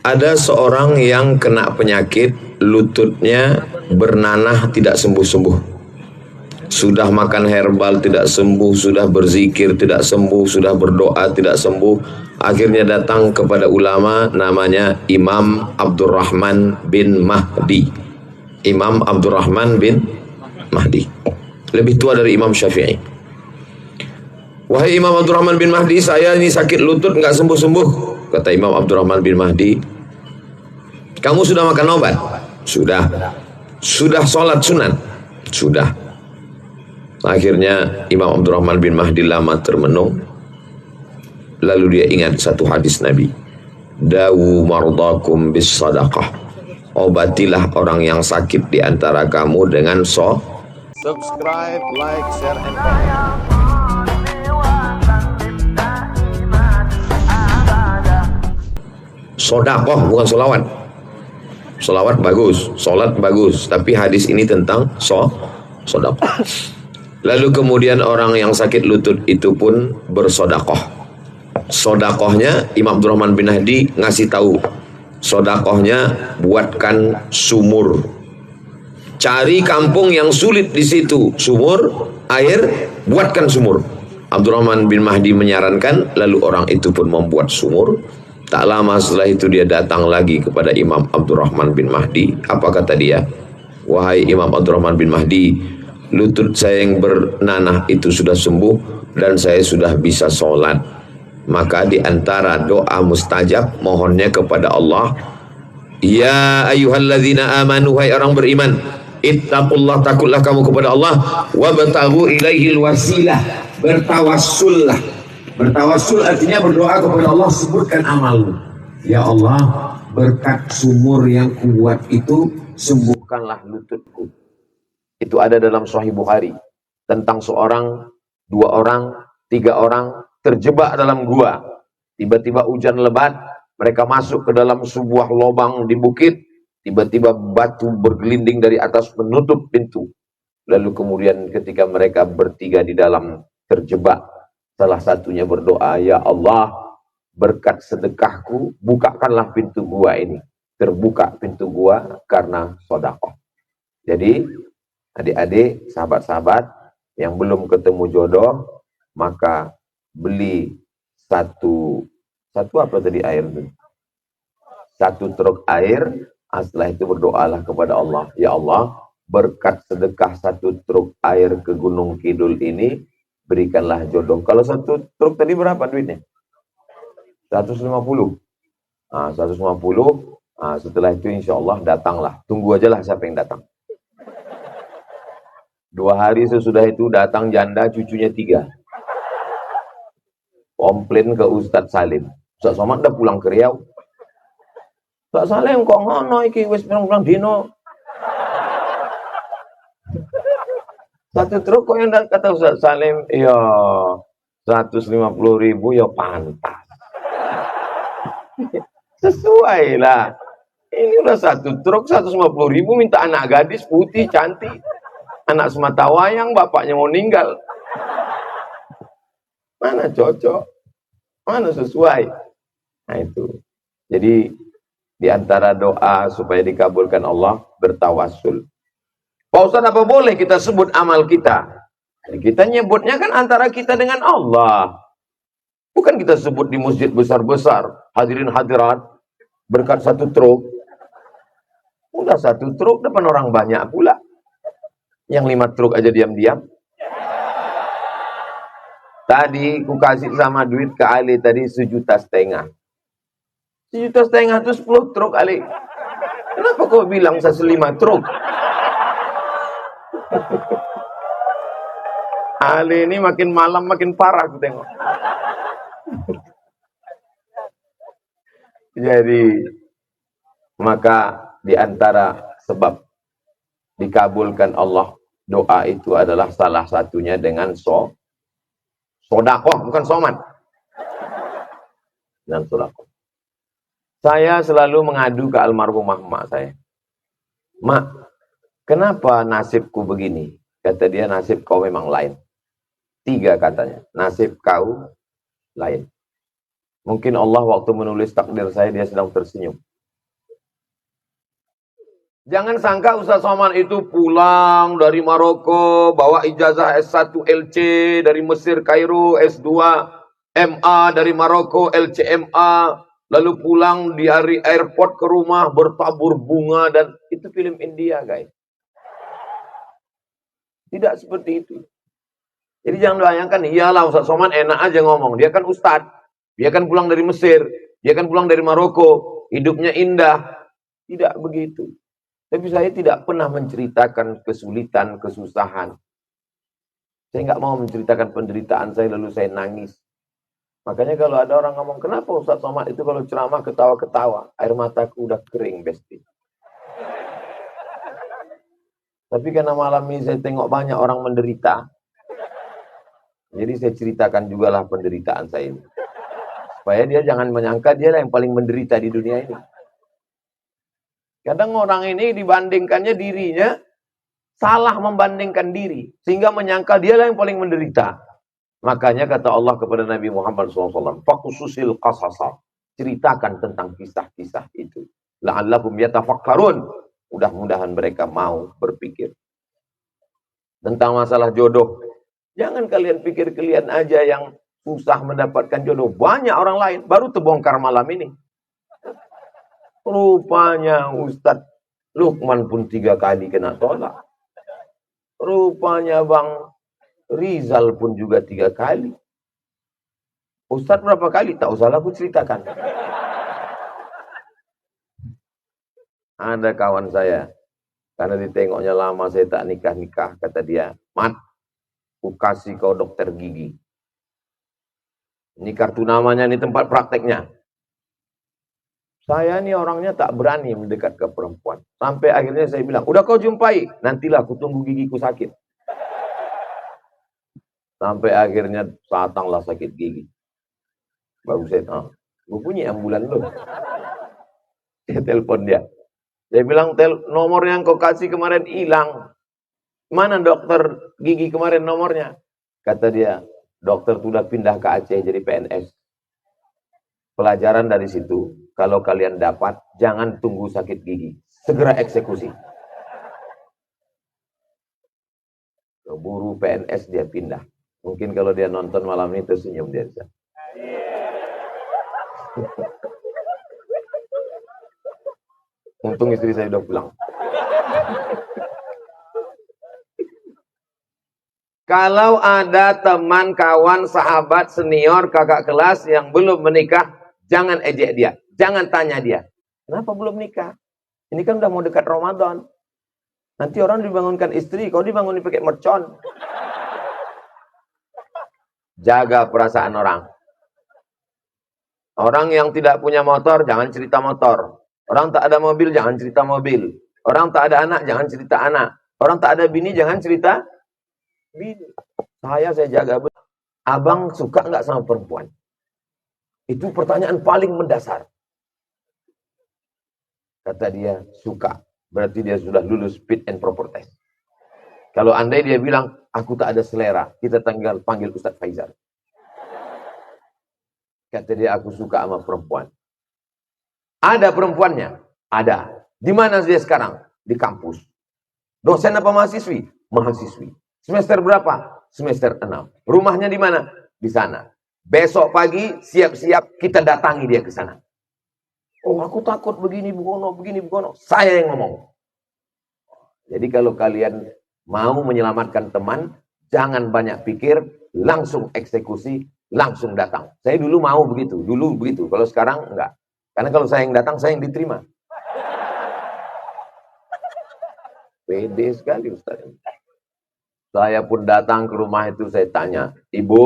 Ada seorang yang kena penyakit lututnya bernanah tidak sembuh-sembuh. Sudah makan herbal tidak sembuh, sudah berzikir tidak sembuh, sudah berdoa tidak sembuh. Akhirnya datang kepada ulama namanya Imam Abdurrahman bin Mahdi. Imam Abdurrahman bin Mahdi. Lebih tua dari Imam Syafi'i. Wahai Imam Abdurrahman bin Mahdi, saya ini sakit lutut nggak sembuh-sembuh. Kata Imam Abdurrahman bin Mahdi, kamu sudah makan obat? Sudah. Sudah sholat sunan? Sudah. Akhirnya Imam Abdurrahman bin Mahdi lama termenung. Lalu dia ingat satu hadis Nabi. Dawu mardakum bis sadaqah. Obatilah orang yang sakit di antara kamu dengan subscribe, like, share, and comment. Sodakoh bukan solawat. Solawat bagus, solat bagus, tapi hadis ini tentang sodakoh. Lalu kemudian orang yang sakit lutut itu pun bersodakoh. Sodakohnya Imam Abdurrahman bin Mahdi ngasih tahu. Sodakohnya buatkan sumur. Cari kampung yang sulit di situ, sumur air, buatkan sumur. Abdurrahman bin Mahdi menyarankan, lalu orang itu pun membuat sumur. Tak lama setelah itu dia datang lagi kepada Imam Abdurrahman bin Mahdi. Apa kata dia? Wahai Imam Abdurrahman bin Mahdi, lutut saya yang bernanah itu sudah sembuh dan saya sudah bisa sholat. Maka di antara doa mustajab mohonnya kepada Allah, ya ayyuhalladzina amanu, hai orang beriman, ittaqullah, takutlah kamu kepada Allah, wabtaghu ilaihil wasilah, bertawassullah. Bertawassul artinya berdoa kepada Allah, sebutkan amalmu. Ya Allah, berkat sumur yang kuat itu, sembuhkanlah lututku. Itu ada dalam Sahih Bukhari. Tentang seorang, dua orang, tiga orang terjebak dalam gua. Tiba-tiba hujan lebat, mereka masuk ke dalam sebuah lubang di bukit. Tiba-tiba batu bergelinding dari atas menutup pintu. Lalu kemudian ketika mereka bertiga di dalam terjebak, salah satunya berdoa, ya Allah, berkat sedekahku, bukakanlah pintu gua ini. Terbuka pintu gua karena sedekah. Jadi, adik-adik, sahabat-sahabat yang belum ketemu jodoh, maka beli satu apa tadi air itu? Satu truk air, setelah itu berdoalah kepada Allah. Ya Allah, berkat sedekah satu truk air ke Gunung Kidul ini, berikanlah jodoh. Kalau satu truk tadi berapa duitnya? 150. 150. Setelah itu insya Allah datanglah. Tunggu aja lah siapa yang datang. 2 hari sesudah itu datang janda, cucunya 3. Komplain ke Ustadz Salim. Ustadz Somad udah pulang ke Riau. Ustadz Salim kok ngono iki wis pirang-pirang dino. Satu truk kok yang kata Ustaz Salim, ya 150.000 ya pantas. Sesuai lah. Ini udah satu truk 150.000, minta anak gadis putih cantik. Anak sematawayang, bapaknya mau meninggal. Mana cocok? Mana sesuai? Nah itu. Jadi di antara doa supaya dikabulkan Allah, bertawassul. Pak Ustaz, apa boleh kita sebut amal kita? Kita nyebutnya kan antara kita dengan Allah. Bukan kita sebut di masjid besar-besar. Hadirin hadirat, berkat satu truk. Udah satu truk, depan orang banyak pula. Yang 5 truk aja diam-diam. Tadi ku kasih sama duit ke Ali tadi 1,5 juta. 1,5 juta itu 10 truk Ali. Kenapa kau bilang 1,5 truk? Ali ini makin malam makin parah aku tengok. Jadi maka di antara sebab dikabulkan Allah doa itu adalah salah satunya dengan sodakoh, bukan somat. Dan sodakoh. Saya selalu mengadu ke almarhumah mak saya. Mak, kenapa nasibku begini? Kata dia, nasib kau memang lain. 3 katanya, nasib kau lain. Mungkin Allah waktu menulis takdir saya, dia sedang tersenyum. Jangan sangka Ustaz Somad itu pulang dari Maroko, bawa ijazah S1 LC dari Mesir Kairo, S2 MA dari Maroko LCMA, lalu pulang di hari airport ke rumah bertabur bunga, dan itu film India, guys. Tidak seperti itu. Jadi jangan bayangkan, iyalah Ustaz Somad enak aja ngomong. Dia kan Ustadz, dia kan pulang dari Mesir, dia kan pulang dari Maroko, hidupnya indah. Tidak begitu. Tapi saya tidak pernah menceritakan kesulitan, kesusahan. Saya nggak mau menceritakan penderitaan saya lalu saya nangis. Makanya kalau ada orang ngomong, kenapa Ustaz Somad itu kalau ceramah ketawa-ketawa, air mataku udah kering, Besti. Tapi karena malam ini saya tengok banyak orang menderita, jadi saya ceritakan juga lah penderitaan saya ini. Supaya dia jangan menyangka dia lah yang paling menderita di dunia ini. Kadang orang ini dibandingkannya dirinya, salah membandingkan diri. Sehingga menyangka dia lah yang paling menderita. Makanya kata Allah kepada Nabi Muhammad SAW, Fakususil qasasa. Ceritakan tentang kisah-kisah itu. La'allahum yatafakkarun. Mudah-mudahan mereka mau berpikir. Tentang masalah jodoh. Jangan kalian pikir kalian aja yang susah mendapatkan jodoh. Banyak orang lain. Baru terbongkar malam ini. Rupanya Ustadz Lukman pun 3 kali kena tolak. Rupanya Bang Rizal pun juga 3 kali. Ustadz berapa kali? Tak usahlah aku ceritakan. Ada kawan saya. Karena ditengoknya lama saya tak nikah-nikah. Kata dia, Mat, aku kasih kau dokter gigi. Ini kartu namanya, ini tempat prakteknya. Saya ini orangnya tak berani mendekat ke perempuan. Sampai akhirnya saya bilang, udah kau jumpai, nantilah aku tunggu gigiku sakit. Sampai akhirnya datanglah sakit gigi. Baru saya, gue punya ambulan lu. Saya telepon dia. Saya bilang, nomor yang kau kasih kemarin hilang. Mana dokter gigi kemarin nomornya? Kata dia, dokter sudah pindah ke Aceh jadi PNS. Pelajaran dari situ, kalau kalian dapat, jangan tunggu sakit gigi. Segera eksekusi. Keburu PNS dia pindah. Mungkin kalau dia nonton malam ini tersenyum dia. Untung istri saya udah pulang. Kalau ada teman, kawan, sahabat, senior, kakak kelas yang belum menikah, jangan ejek dia. Jangan tanya dia. Kenapa belum nikah? Ini kan udah mau dekat Ramadan. Nanti orang dibangunkan istri, kau dibangunin pakai mercon. Jaga perasaan orang. Orang yang tidak punya motor, jangan cerita motor. Orang tak ada mobil, jangan cerita mobil. Orang tak ada anak, jangan cerita anak. Orang tak ada bini, jangan cerita bini. Saya jaga betul. Abang suka nggak sama perempuan? Itu pertanyaan paling mendasar. Kata dia, suka. Berarti dia sudah lulus fit and proper test. Kalau andai dia bilang, aku tak ada selera, kita tinggal panggil Ustadz Faizal. Kata dia, aku suka sama perempuan. Ada perempuannya? Ada. Di mana dia sekarang? Di kampus. Dosen apa mahasiswi? Mahasiswi. Semester berapa? Semester 6. Rumahnya di mana? Di sana. Besok pagi, siap-siap kita datangi dia ke sana. Oh, aku takut begini, begono. Saya yang ngomong. Jadi kalau kalian mau menyelamatkan teman, jangan banyak pikir, langsung eksekusi, langsung datang. Saya dulu mau begitu, Kalau sekarang enggak. Karena kalau saya yang datang, saya yang diterima. Pede sekali Ustaz. Saya pun datang ke rumah itu, saya tanya, Ibu,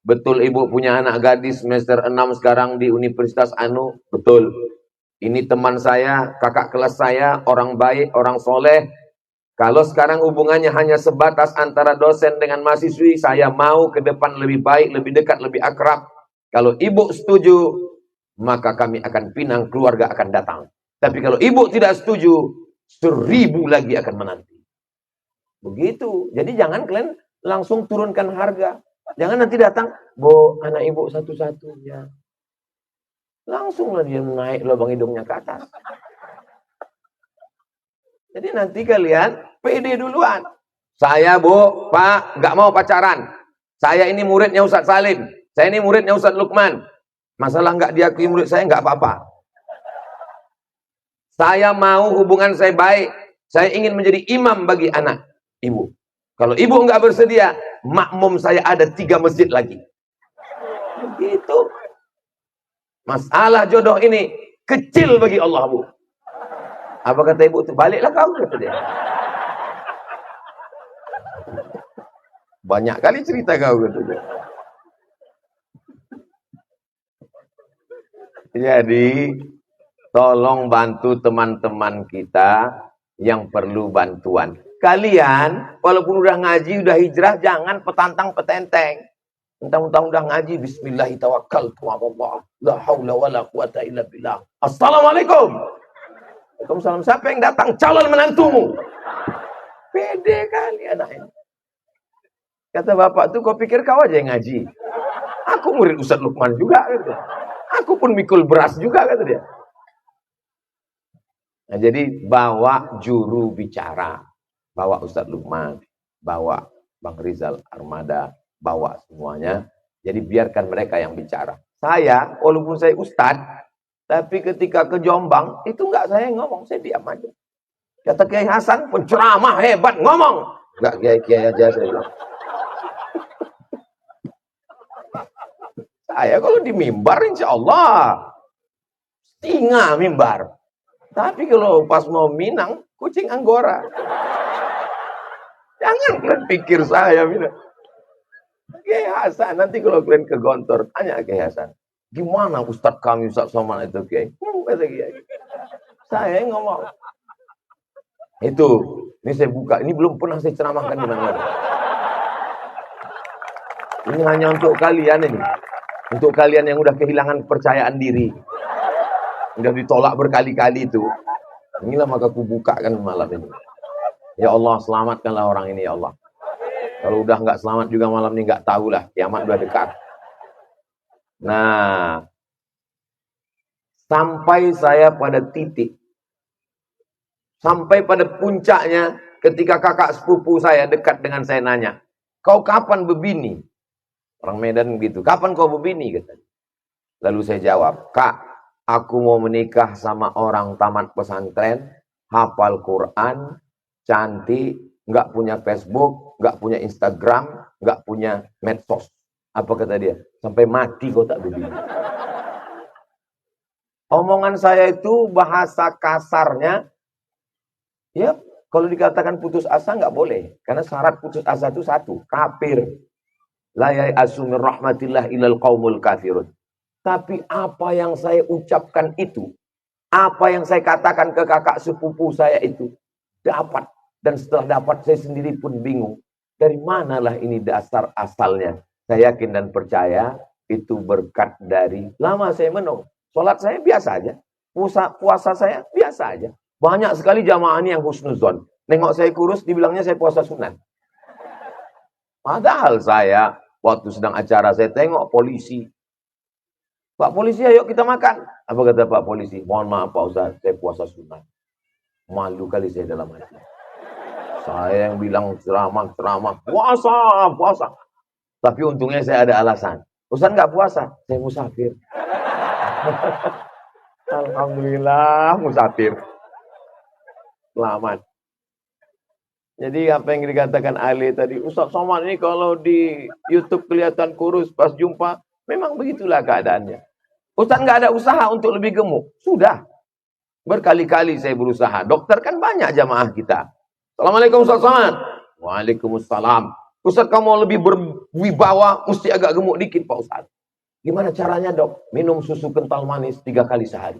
betul Ibu punya anak gadis semester 6 sekarang di Universitas Anu? Betul. Ini teman saya, kakak kelas saya, orang baik, orang soleh. Kalau sekarang hubungannya hanya sebatas antara dosen dengan mahasiswi, saya mau ke depan lebih baik, lebih dekat, lebih akrab. Kalau Ibu setuju, maka kami akan pinang, keluarga akan datang. Tapi kalau Ibu tidak setuju, 1000 lagi akan menanti. Begitu. Jadi jangan kalian langsung turunkan harga. Jangan nanti datang, Bu, anak Ibu satu-satunya. Langsunglah dia naik lubang hidungnya ke atas. Jadi nanti kalian pede duluan. Saya Bu, Pak, nggak mau pacaran. Saya ini muridnya Ustadz Salim. Saya ini muridnya Ustadz Lukman. Masalah nggak diakui murid saya nggak apa-apa. Saya mau hubungan saya baik. Saya ingin menjadi imam bagi anak ibu. Kalau ibu nggak bersedia, makmum saya ada 3 masjid lagi. Begitu. Masalah jodoh ini kecil bagi Allah, Bu. Apa kata ibu itu? Baliklah kau, kata dia. Banyak kali cerita kau, kata dia. Jadi, tolong bantu teman-teman kita yang perlu bantuan. Kalian, walaupun udah ngaji, udah hijrah, jangan petantang petenteng. Mentang-mentang udah ngaji, bismillahirrahmanirrahim, la haula wala quwata illa billah. Assalamualaikum. Waalaikumsalam. Siapa yang datang? Calon menantumu. Pede kali anak ini. Kata bapak tuh, kau pikir kau aja yang ngaji? Aku murid Ustadz Lukman juga, gitu. Aku pun mikul beras juga, kata dia. Nah, jadi bawa juru bicara, bawa Ustadz Lukman, bawa Bang Rizal Armada, bawa semuanya. Jadi biarkan mereka yang bicara. Saya, walaupun saya Ustadz, tapi ketika ke Jombang, itu enggak saya ngomong, saya diam aja. Kata Kiai Hasan, penceramah hebat, ngomong. Enggak, Kiai aja saya bilang. Saya kalau di mimbar, insya Allah, singa mimbar. Tapi kalau pas mau Minang, kucing Anggora. Jangan kalian pikir saya, Minang. Kiai Hasan, nanti kalau kalian ke Gontor, tanya Kiai Hasan. Gimana Ustadz kami, Ustadz Somad itu, Kiai? Kata Kiai. Saya ngomong. Itu, ini saya buka. Ini belum pernah saya ceramahkan di mana-mana. Ini hanya untuk kalian ini. Untuk kalian yang udah kehilangan kepercayaan diri. Udah ditolak berkali-kali itu. Inilah maka aku bukakan malam ini. Ya Allah, selamatkanlah orang ini, ya Allah. Kalau udah nggak selamat juga malam ini, nggak tahulah. Kiamat udah dekat. Nah, sampai saya pada titik. Sampai pada puncaknya ketika kakak sepupu saya dekat dengan saya nanya. Kau kapan berbini? Orang Medan begitu. Kapan kau berbini? Katanya. Lalu saya jawab, Kak, aku mau menikah sama orang tamat pesantren, hafal Quran, cantik, nggak punya Facebook, nggak punya Instagram, nggak punya medsos. Apa kata dia? Sampai mati kau tak berbini. Omongan saya itu bahasa kasarnya, ya kalau dikatakan putus asa nggak boleh. Karena syarat putus asa itu satu, kafir. La yai'asu min rahmatillah ilal qaumul kafirun. Tapi apa yang saya ucapkan itu, apa yang saya katakan ke kakak sepupu saya itu, dapat. Dan setelah dapat, saya sendiri pun bingung. Dari manalah ini dasar asalnya? Saya yakin dan percaya, itu berkat dari lama saya menung. Sholat saya biasa aja. Puasa saya biasa aja. Banyak sekali jamaah ini yang husnuzon. Nengok saya kurus, dibilangnya saya puasa sunat. Padahal saya, waktu sedang acara, saya tengok polisi. Pak polisi, ayo kita makan. Apa kata Pak polisi? Mohon maaf Pak Ustaz, saya puasa sunat. Malu kali saya dalam hati. Saya yang bilang ceramah, puasa. Tapi untungnya saya ada alasan. Ustaz nggak puasa, saya musafir. Alhamdulillah, musafir. Selamat. Jadi apa yang dikatakan Ali tadi, Ustaz Somad ini kalau di YouTube kelihatan kurus, pas jumpa, memang begitulah keadaannya. Ustaz nggak ada usaha untuk lebih gemuk. Sudah. Berkali-kali saya berusaha. Dokter kan banyak jamaah kita. Assalamualaikum Ustaz Somad. Waalaikumsalam. Ustaz kamu mau lebih berwibawa, mesti agak gemuk dikit Pak Ustaz. Gimana caranya dok? Minum susu kental manis 3 kali sehari.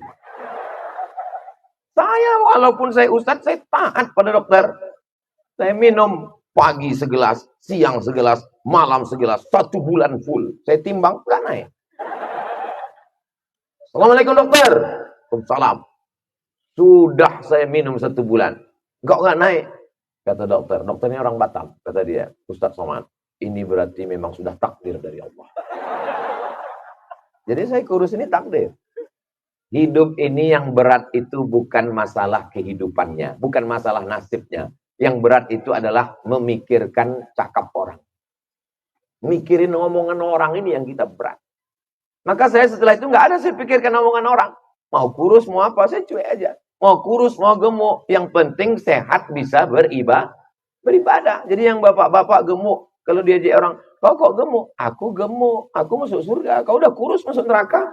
Saya walaupun saya Ustaz, saya taat pada dokter. Saya minum pagi segelas, siang segelas, malam segelas, 1 bulan full. Saya timbang, nggak naik. Assalamualaikum dokter. Waalaikumsalam. Sudah saya minum 1 bulan. Nggak naik. Kata dokter. Dokternya orang Batam. Kata dia, Ustaz Somad, ini berarti memang sudah takdir dari Allah. Jadi saya kurus ini takdir. Hidup ini yang berat itu bukan masalah kehidupannya, bukan masalah nasibnya. Yang berat itu adalah memikirkan cakap orang. Mikirin omongan orang ini yang kita berat. Maka saya setelah itu nggak ada saya pikirkan omongan orang. Mau kurus, mau apa, saya cuek aja. Mau kurus, mau gemuk. Yang penting sehat bisa beribadah. Jadi yang bapak-bapak gemuk, kalau diajak orang, kau kok gemuk? Aku gemuk, aku masuk surga. Kau udah kurus masuk neraka.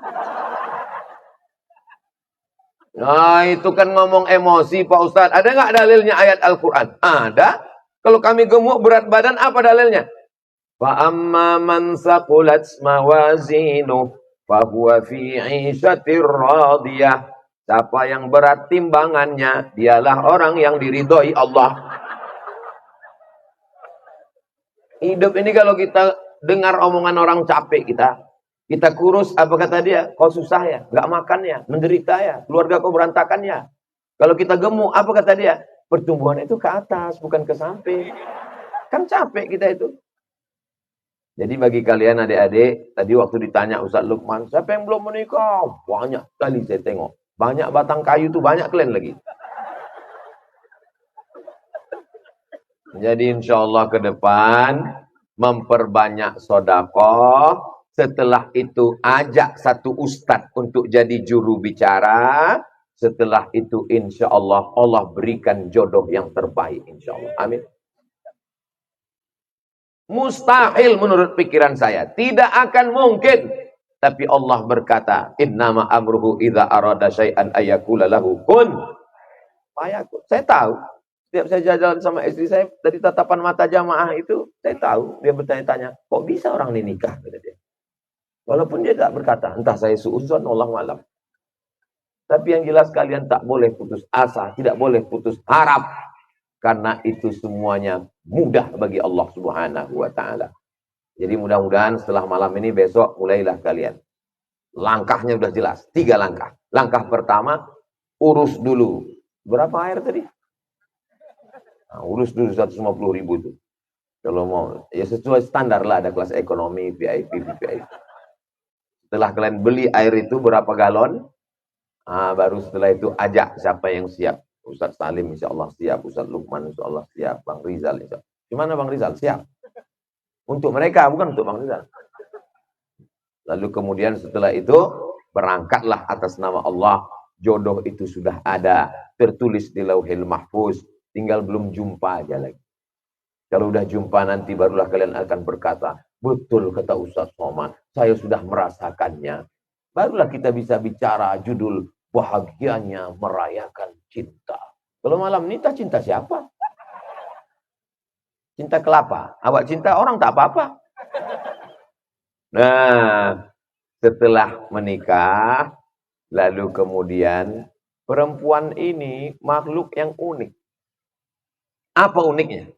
Nah itu kan ngomong emosi Pak Ustadz. Ada nggak dalilnya ayat Al-Quran? Ada. Kalau kami gemuk berat badan apa dalilnya? Fa'amma man saqulat mawazinuh fahuwa fi 'ishatir radiyah. Siapa yang berat timbangannya, dialah orang yang diridhoi Allah. Hidup ini kalau kita dengar omongan orang capek kita kurus, apa kata dia? Kau susah ya, nggak makan ya, menderita ya, keluarga kau berantakan ya. Kalau kita gemuk, apa kata dia? Pertumbuhan itu ke atas, bukan ke samping. Kan capek kita itu. Jadi bagi kalian adik-adik, tadi waktu ditanya Ustaz Lukman, siapa yang belum menikah? Banyak kali saya tengok. Banyak batang kayu itu banyak kalian lagi. Jadi insya Allah ke depan memperbanyak sodakoh. Setelah itu ajak satu ustadz untuk jadi juru bicara. Setelah itu insya Allah Allah berikan jodoh yang terbaik insya Allah. Amin. Mustahil menurut pikiran saya. Tidak akan mungkin. Tapi Allah berkata, innama amruhu idza arada syai'an ayyakula lahu kun fayakun. Saya tahu. Setiap saya jalan sama istri saya, dari tatapan mata jamaah itu, saya tahu. Dia bertanya-tanya, kok bisa orang ini nikah? Kata dia. Walaupun dia tak berkata, entah saya suuzon, Allah malam. Tapi yang jelas kalian tak boleh putus asa, tidak boleh putus harap. Karena itu semuanya mudah bagi Allah Subhanahu wa ta'ala. Jadi mudah-mudahan setelah malam ini, besok mulailah kalian. Langkahnya sudah jelas, 3 langkah. Langkah pertama, urus dulu. Berapa air tadi? Nah, urus dulu 150.000 itu. Kalau mau, ya sesuai standar lah, ada kelas ekonomi, VIP, VIP. Setelah kalian beli air itu berapa galon, baru setelah itu ajak siapa yang siap. Ustaz Salim insya Allah siap, Ustaz Lukman insya Allah siap, Bang Rizal insya Allah. Gimana Bang Rizal? Siap. Untuk mereka, bukan untuk Bang Rizal. Lalu kemudian setelah itu, berangkatlah atas nama Allah. Jodoh itu sudah ada, tertulis di Lauhil Mahfuz. Tinggal belum jumpa aja lagi. Kalau udah jumpa nanti barulah kalian akan berkata, betul kata Ustaz Somad, saya sudah merasakannya. Barulah kita bisa bicara judul bahagianya merayakan cinta. Kalau malam ini tak cinta siapa? Cinta kelapa. Awak cinta orang tak apa-apa. Nah, setelah menikah, lalu kemudian perempuan ini makhluk yang unik. Apa uniknya?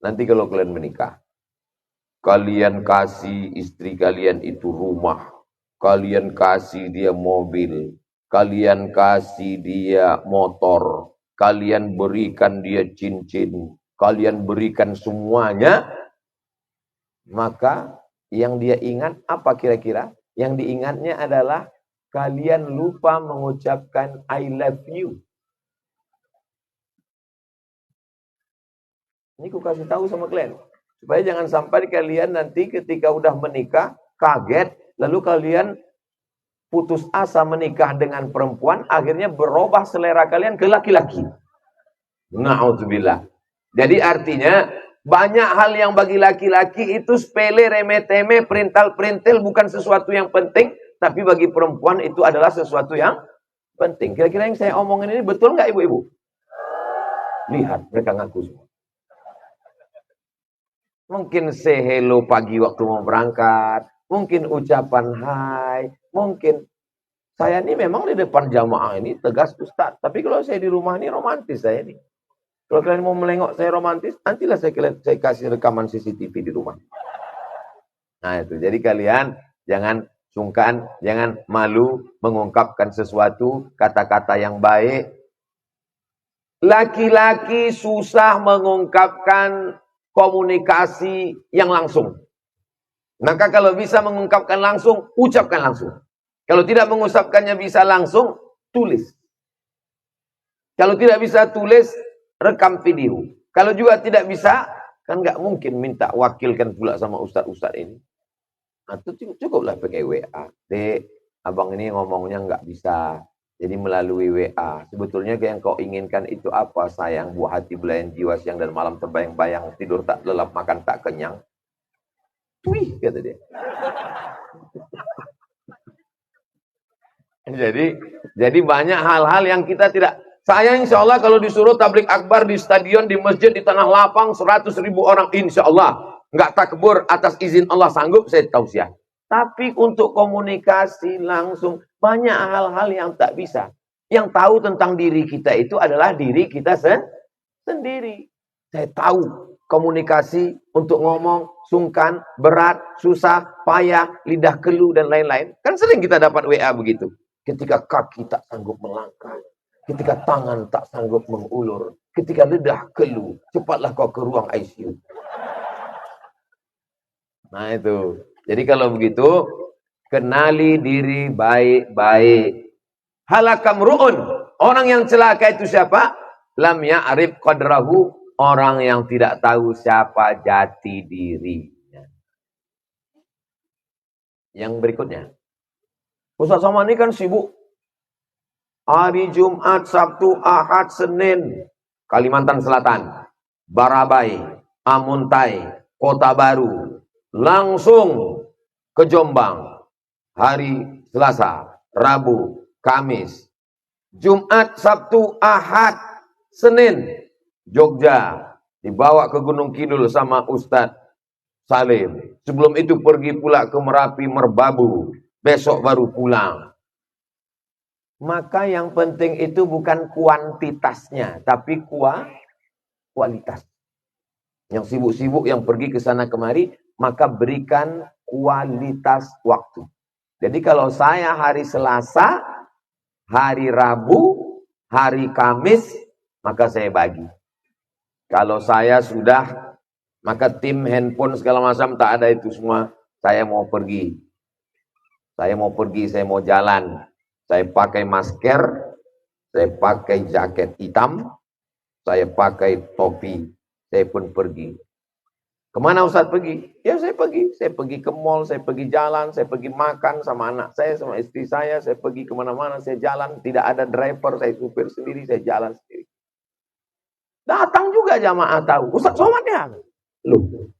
Nanti kalau kalian menikah, kalian kasih istri kalian itu rumah, kalian kasih dia mobil, kalian kasih dia motor, kalian berikan dia cincin, kalian berikan semuanya, maka yang dia ingat apa kira-kira? Yang diingatnya adalah kalian lupa mengucapkan I love you. Ini aku kasih tahu sama kalian. Supaya jangan sampai kalian nanti ketika udah menikah, kaget, lalu kalian putus asa menikah dengan perempuan, akhirnya berubah selera kalian ke laki-laki. Na'udzubillah. Jadi artinya, banyak hal yang bagi laki-laki itu sepele, remeh-temeh, perintal-perintil, bukan sesuatu yang penting, tapi bagi perempuan itu adalah sesuatu yang penting. Kira-kira yang saya omongin ini betul nggak ibu-ibu? Lihat, mereka ngaku semua. Mungkin say hello pagi waktu mau berangkat. Mungkin ucapan hai. Mungkin. Saya ini memang di depan jamaah ini tegas Ustaz. Tapi kalau saya di rumah ini romantis saya ini. Kalau kalian mau melengok saya romantis, nantilah saya kasih rekaman CCTV di rumah. Nah itu. Jadi kalian jangan sungkan, jangan malu mengungkapkan sesuatu, kata-kata yang baik. Laki-laki susah mengungkapkan komunikasi yang langsung. Maka kalau bisa mengungkapkan langsung, ucapkan langsung. Kalau tidak mengusapkannya bisa langsung, tulis. Kalau tidak bisa tulis, rekam video. Kalau juga tidak bisa, kan nggak mungkin minta wakilkan pula sama ustadz-ustadz ini. Nah, itu cukuplah pakai WA. Dek, abang ini ngomongnya nggak bisa. Jadi melalui WA. Sebetulnya yang kau inginkan itu apa? Sayang, buah hati, belayan jiwa, siang dan malam terbayang-bayang, tidur tak lelap, makan tak kenyang. Wih, kata dia. Jadi banyak hal-hal yang kita tidak. Saya insya Allah kalau disuruh tablik akbar di stadion, di masjid, di tanah lapang, 100.000 orang, insya Allah. Nggak takbur atas izin Allah sanggup, saya tausiah. Tapi untuk komunikasi langsung, banyak hal-hal yang tak bisa. Yang tahu tentang diri kita itu adalah diri kita sendiri. Saya tahu komunikasi untuk ngomong, sungkan, berat, susah, payah, lidah keluh, dan lain-lain. Kan sering kita dapat WA begitu. Ketika kaki tak sanggup melangkah. Ketika tangan tak sanggup mengulur. Ketika lidah keluh, cepatlah kau ke ruang ICU. Nah itu. Jadi kalau begitu, kenali diri baik-baik. Halakamru'un. Orang yang celaka itu siapa? Lam ya'rif qadrahu. Orang yang tidak tahu siapa jati dirinya. Yang berikutnya. Ustaz Somad ini kan sibuk. Hari Jumat, Sabtu, Ahad, Senin. Kalimantan Selatan. Barabai. Amuntai. Kota Baru. Langsung ke Jombang. Hari Selasa, Rabu, Kamis. Jumat, Sabtu, Ahad, Senin. Jogja. Dibawa ke Gunung Kidul sama Ustadz Salim. Sebelum itu pergi pula ke Merapi, Merbabu. Besok baru pulang. Maka yang penting itu bukan kuantitasnya, tapi kualitas. Yang sibuk-sibuk, yang pergi ke sana kemari, maka berikan kualitas waktu. Jadi kalau saya hari Selasa, hari Rabu, hari Kamis, maka saya bagi. Kalau saya sudah, maka tim handphone segala macam tak ada itu semua. Saya mau pergi. Saya mau jalan. Saya pakai masker, saya pakai jaket hitam, saya pakai topi, saya pun pergi. Kemana Ustaz pergi? Ya saya pergi ke mall, saya pergi jalan, saya pergi makan sama anak saya, sama istri saya pergi kemana-mana, saya jalan, tidak ada driver, saya supir sendiri, saya jalan sendiri. Datang juga jamaah tahu, Ustaz Somad ya? Loh,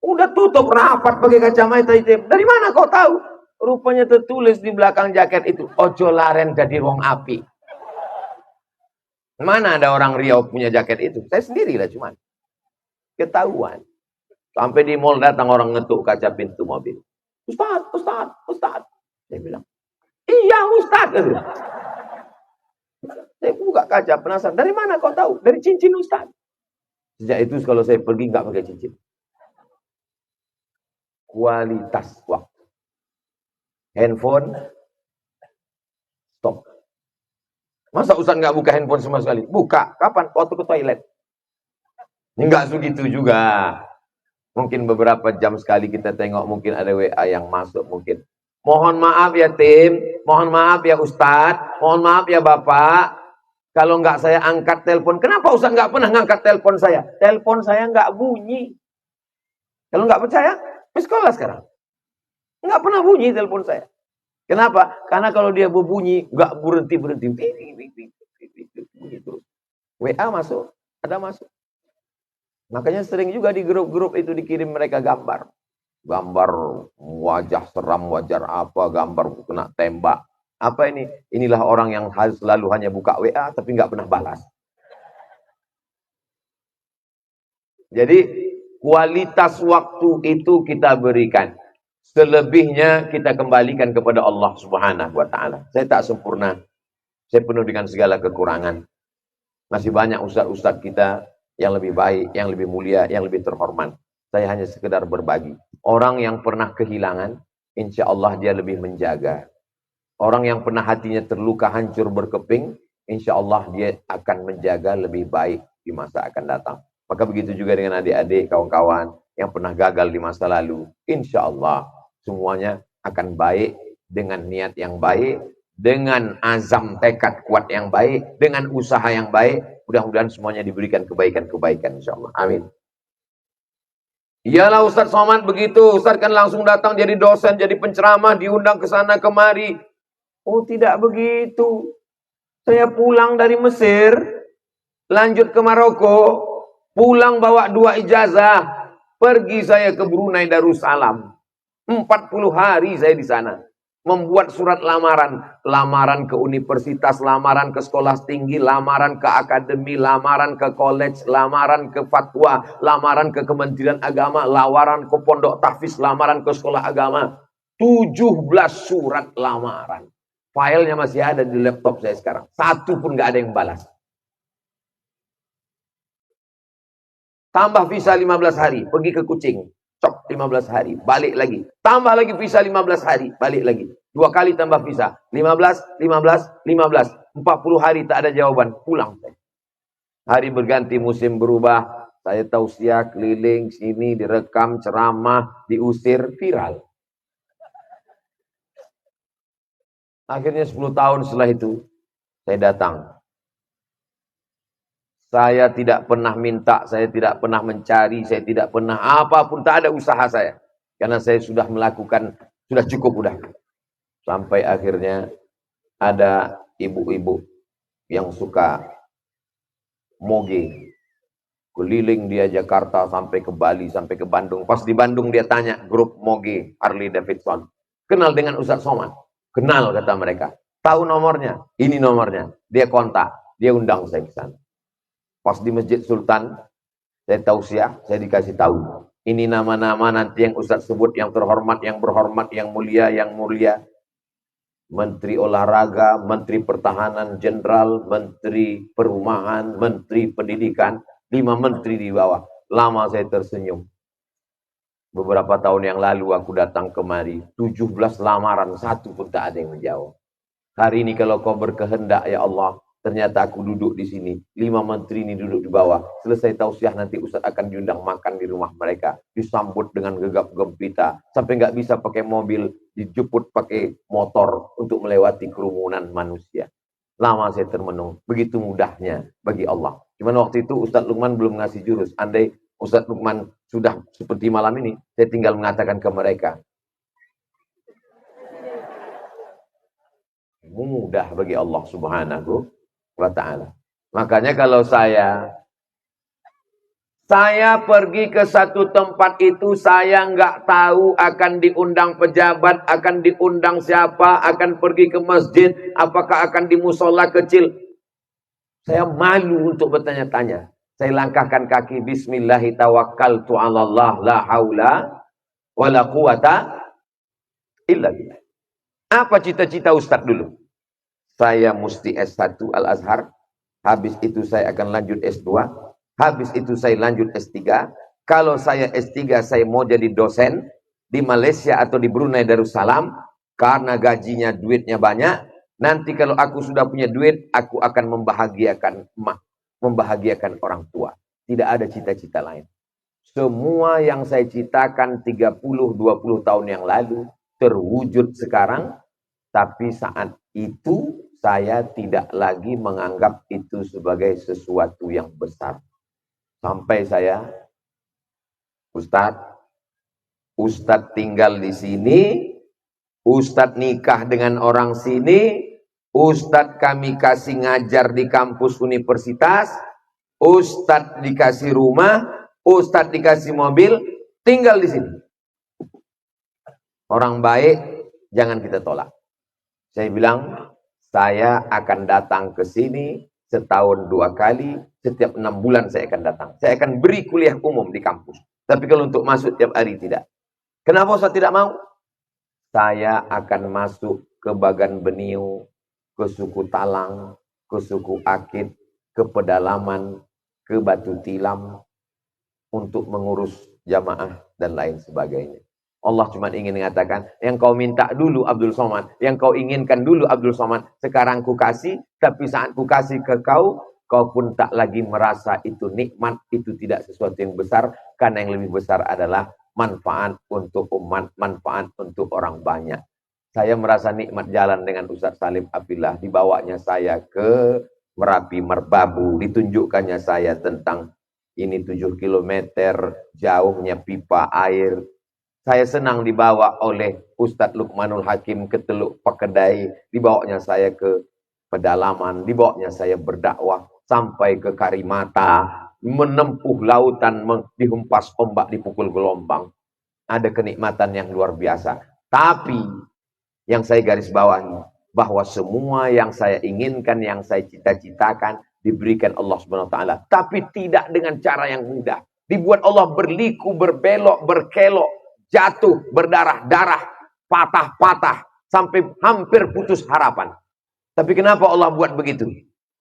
udah tutup rapat pakai kacamata hitam, dari mana kau tahu? Rupanya tertulis di belakang jaket itu, ojo laren dari wong api. Mana ada orang Riau punya jaket itu? Saya sendirilah cuman. Ketahuan. Sampai di mall datang orang ngetuk kaca pintu mobil. Ustaz. Saya bilang, iya Ustaz. Saya buka kaca penasaran. Dari mana kau tahu? Dari cincin Ustaz. Sejak itu kalau saya pergi nggak pakai cincin. Kualitas waktu. Handphone, stop. Masa Ustaz nggak buka handphone sama sekali? Buka. Kapan? Waktu ke toilet. Nggak segitu juga. Mungkin beberapa jam sekali kita tengok, mungkin ada WA yang masuk mungkin. Mohon maaf ya tim, mohon maaf ya Ustadz, mohon maaf ya Bapak. Kalau nggak saya angkat telepon, kenapa Ustadz nggak pernah ngangkat telepon saya? Telepon saya nggak bunyi. Kalau nggak percaya, di sekolah sekarang. Nggak pernah bunyi telepon saya. Kenapa? Karena kalau dia berbunyi, nggak berhenti. Bunyi terus. WA masuk, ada masuk. Makanya sering juga di grup-grup itu dikirim mereka gambar. Gambar wajah seram, wajah apa, gambar kena tembak. Apa ini? Inilah orang yang selalu hanya buka WA tapi nggak pernah balas. Jadi kualitas waktu itu kita berikan. Selebihnya kita kembalikan kepada Allah Subhanahu wa taala. Saya tak sempurna. Saya penuh dengan segala kekurangan. Masih banyak ustaz-ustaz kita yang lebih baik, yang lebih mulia, yang lebih terhormat. Saya hanya sekedar berbagi. Orang yang pernah kehilangan, insya Allah dia lebih menjaga. Orang yang pernah hatinya terluka, hancur, berkeping, insya Allah dia akan menjaga lebih baik di masa akan datang. Maka begitu juga dengan adik-adik, kawan-kawan yang pernah gagal di masa lalu. Insya Allah semuanya akan baik dengan niat yang baik, dengan azam tekad kuat yang baik, dengan usaha yang baik, mudah-mudahan semuanya diberikan kebaikan-kebaikan insyaallah. Amin. Iyalah Ustaz Somad begitu, Ustaz kan langsung datang jadi dosen, jadi penceramah, diundang ke sana kemari. Oh tidak begitu. Saya pulang dari Mesir, lanjut ke Maroko, pulang bawa 2 ijazah, pergi saya ke Brunei Darussalam. 40 hari saya di sana. Membuat surat lamaran. Lamaran ke universitas, lamaran ke sekolah tinggi, lamaran ke akademi, lamaran ke college, lamaran ke fatwa, lamaran ke Kementerian Agama, lamaran ke pondok tahfiz, lamaran ke sekolah agama. 17 surat lamaran. Filenya masih ada di laptop saya sekarang. Satu pun gak ada yang balas. Tambah visa 15 hari, pergi ke Kucing. Cok 15 hari, balik lagi. Tambah lagi visa 15 hari, balik lagi. 2 kali tambah visa. 15, 15, 15. 40 hari tak ada jawaban, pulang. Hari berganti, musim berubah. Saya tausiah keliling sini, direkam, ceramah, diusir, viral. Akhirnya 10 tahun setelah itu, saya datang. Saya tidak pernah minta, saya tidak pernah mencari, saya tidak pernah apapun, tak ada usaha saya. Karena saya sudah melakukan, sudah cukup udah. Sampai akhirnya ada ibu-ibu yang suka moge. Keliling dia Jakarta sampai ke Bali, sampai ke Bandung. Pas di Bandung dia tanya grup moge Harley Davidson. Kenal dengan Ustaz Somad? Kenal kata mereka. Tahu nomornya? Ini nomornya. Dia kontak, dia undang saya ke sana. Pas di Masjid Sultan, saya tausiah, saya dikasih tahu. Ini nama-nama nanti yang Ustaz sebut, yang terhormat, yang berhormat, yang mulia, yang mulia. Menteri Olahraga, Menteri Pertahanan, Jenderal, Menteri Perumahan, Menteri Pendidikan. 5 menteri di bawah. Lama saya tersenyum. Beberapa tahun yang lalu aku datang kemari. 17 lamaran, satu pun tak ada yang menjawab. Hari ini kalau kau berkehendak, ya Allah, ternyata aku duduk di sini. 5 menteri ini duduk di bawah. Selesai tausiah nanti Ustaz akan diundang makan di rumah mereka. Disambut dengan gegap gempita. Sampai nggak bisa pakai mobil. Dijemput pakai motor untuk melewati kerumunan manusia. Lama saya termenung. Begitu mudahnya bagi Allah. Cuman waktu itu Ustaz Lukman belum ngasih jurus. Andai Ustaz Lukman sudah seperti malam ini, saya tinggal mengatakan ke mereka. Mudah bagi Allah Subhanahu wa ta'ala. Makanya kalau saya pergi ke satu tempat itu, saya nggak tahu akan diundang pejabat, akan diundang siapa, akan pergi ke masjid, apakah akan di musola kecil. Saya malu untuk bertanya-tanya. Saya langkahkan kaki, bismillahi tawakkaltu 'alallah la haula wala quwata illa billah. Apa cita-cita Ustaz dulu? Saya mesti S1 Al-Azhar, habis itu saya akan lanjut S2, habis itu saya lanjut S3. Kalau saya S3 saya mau jadi dosen di Malaysia atau di Brunei Darussalam, karena gajinya, duitnya banyak. Nanti kalau aku sudah punya duit, aku akan membahagiakan emak, membahagiakan orang tua. Tidak ada cita-cita lain. Semua yang saya citakan 30-20 tahun yang lalu terwujud sekarang, tapi saat itu saya tidak lagi menganggap itu sebagai sesuatu yang besar. Sampai saya, Ustadz tinggal di sini, Ustadz nikah dengan orang sini, Ustadz kami kasih ngajar di kampus universitas, Ustadz dikasih rumah, Ustadz dikasih mobil, tinggal di sini. Orang baik jangan kita tolak. Saya bilang, saya akan datang ke sini setahun 2 kali, setiap 6 bulan saya akan datang. Saya akan beri kuliah umum di kampus. Tapi kalau untuk masuk tiap hari tidak. Kenapa saya tidak mau? Saya akan masuk ke Bagan Beniu, ke suku Talang, ke suku Akit, ke pedalaman, ke Batu Tilam, untuk mengurus jamaah dan lain sebagainya. Allah cuma ingin mengatakan, yang kau minta dulu Abdul Somad, yang kau inginkan dulu Abdul Somad, sekarang ku kasih, tapi saat ku kasih ke kau, kau pun tak lagi merasa itu nikmat, itu tidak sesuatu yang besar, karena yang lebih besar adalah manfaat untuk umat, manfaat untuk orang banyak. Saya merasa nikmat jalan dengan Ustaz Salim Abdillah. Dibawanya saya ke Merapi Merbabu. Ditunjukkannya saya tentang ini 7 kilometer jauhnya pipa air. Saya senang dibawa oleh Ustadz Lukmanul Hakim ke Teluk Pakedai. Dibawanya saya ke pedalaman. Dibawanya saya berdakwah sampai ke Karimata. Menempuh lautan, dihempas ombak, dipukul gelombang. Ada kenikmatan yang luar biasa. Tapi yang saya garis bawahi, bahwa semua yang saya inginkan, yang saya cita-citakan, diberikan Allah Subhanahu wa taala, tapi tidak dengan cara yang mudah. Dibuat Allah berliku, berbelok, berkelok, jatuh, berdarah-darah, patah-patah, sampai hampir putus harapan. Tapi kenapa Allah buat begitu?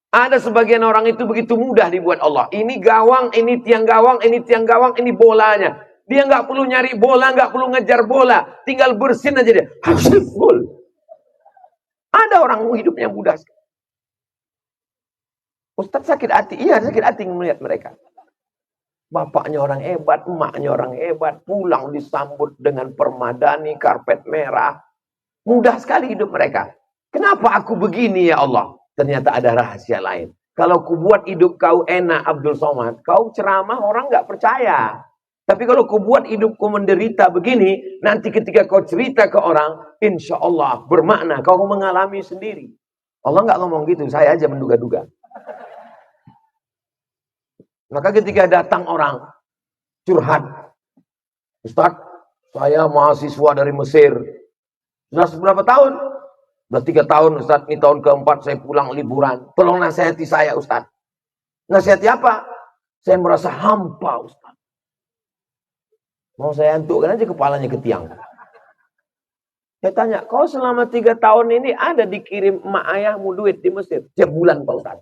Ada sebagian orang itu begitu mudah dibuat Allah. Ini gawang, ini tiang gawang, ini tiang gawang, ini bolanya. Dia nggak perlu nyari bola, nggak perlu ngejar bola. Tinggal bersin aja dia. Hasil gol. Ada orang hidupnya mudah sekali. Ustaz sakit hati. Iya, sakit hati melihat mereka. Bapaknya orang hebat, emaknya orang hebat. Pulang disambut dengan permadani, karpet merah. Mudah sekali hidup mereka. Kenapa aku begini ya Allah? Ternyata ada rahasia lain. Kalau ku buat hidup kau enak, Abdul Somad, kau ceramah orang nggak percaya. Tapi kalau kau buat hidupku menderita begini, nanti ketika kau cerita ke orang, insya Allah bermakna, kau mengalami sendiri. Allah nggak ngomong gitu, saya aja menduga-duga. Maka ketika datang orang curhat, Ustaz, saya mahasiswa dari Mesir. Sudah seberapa tahun? Sudah 3 tahun Ustaz, ini tahun keempat saya pulang liburan. Tolong nasihati saya Ustaz. Nasihati apa? Saya merasa hampa Ustaz. Mau saya antukkan aja kepalanya ke tiang. Saya tanya, kau selama 3 tahun ini ada dikirim emak ayahmu duit di Mesir? Tiap bulan Pak Ustaz.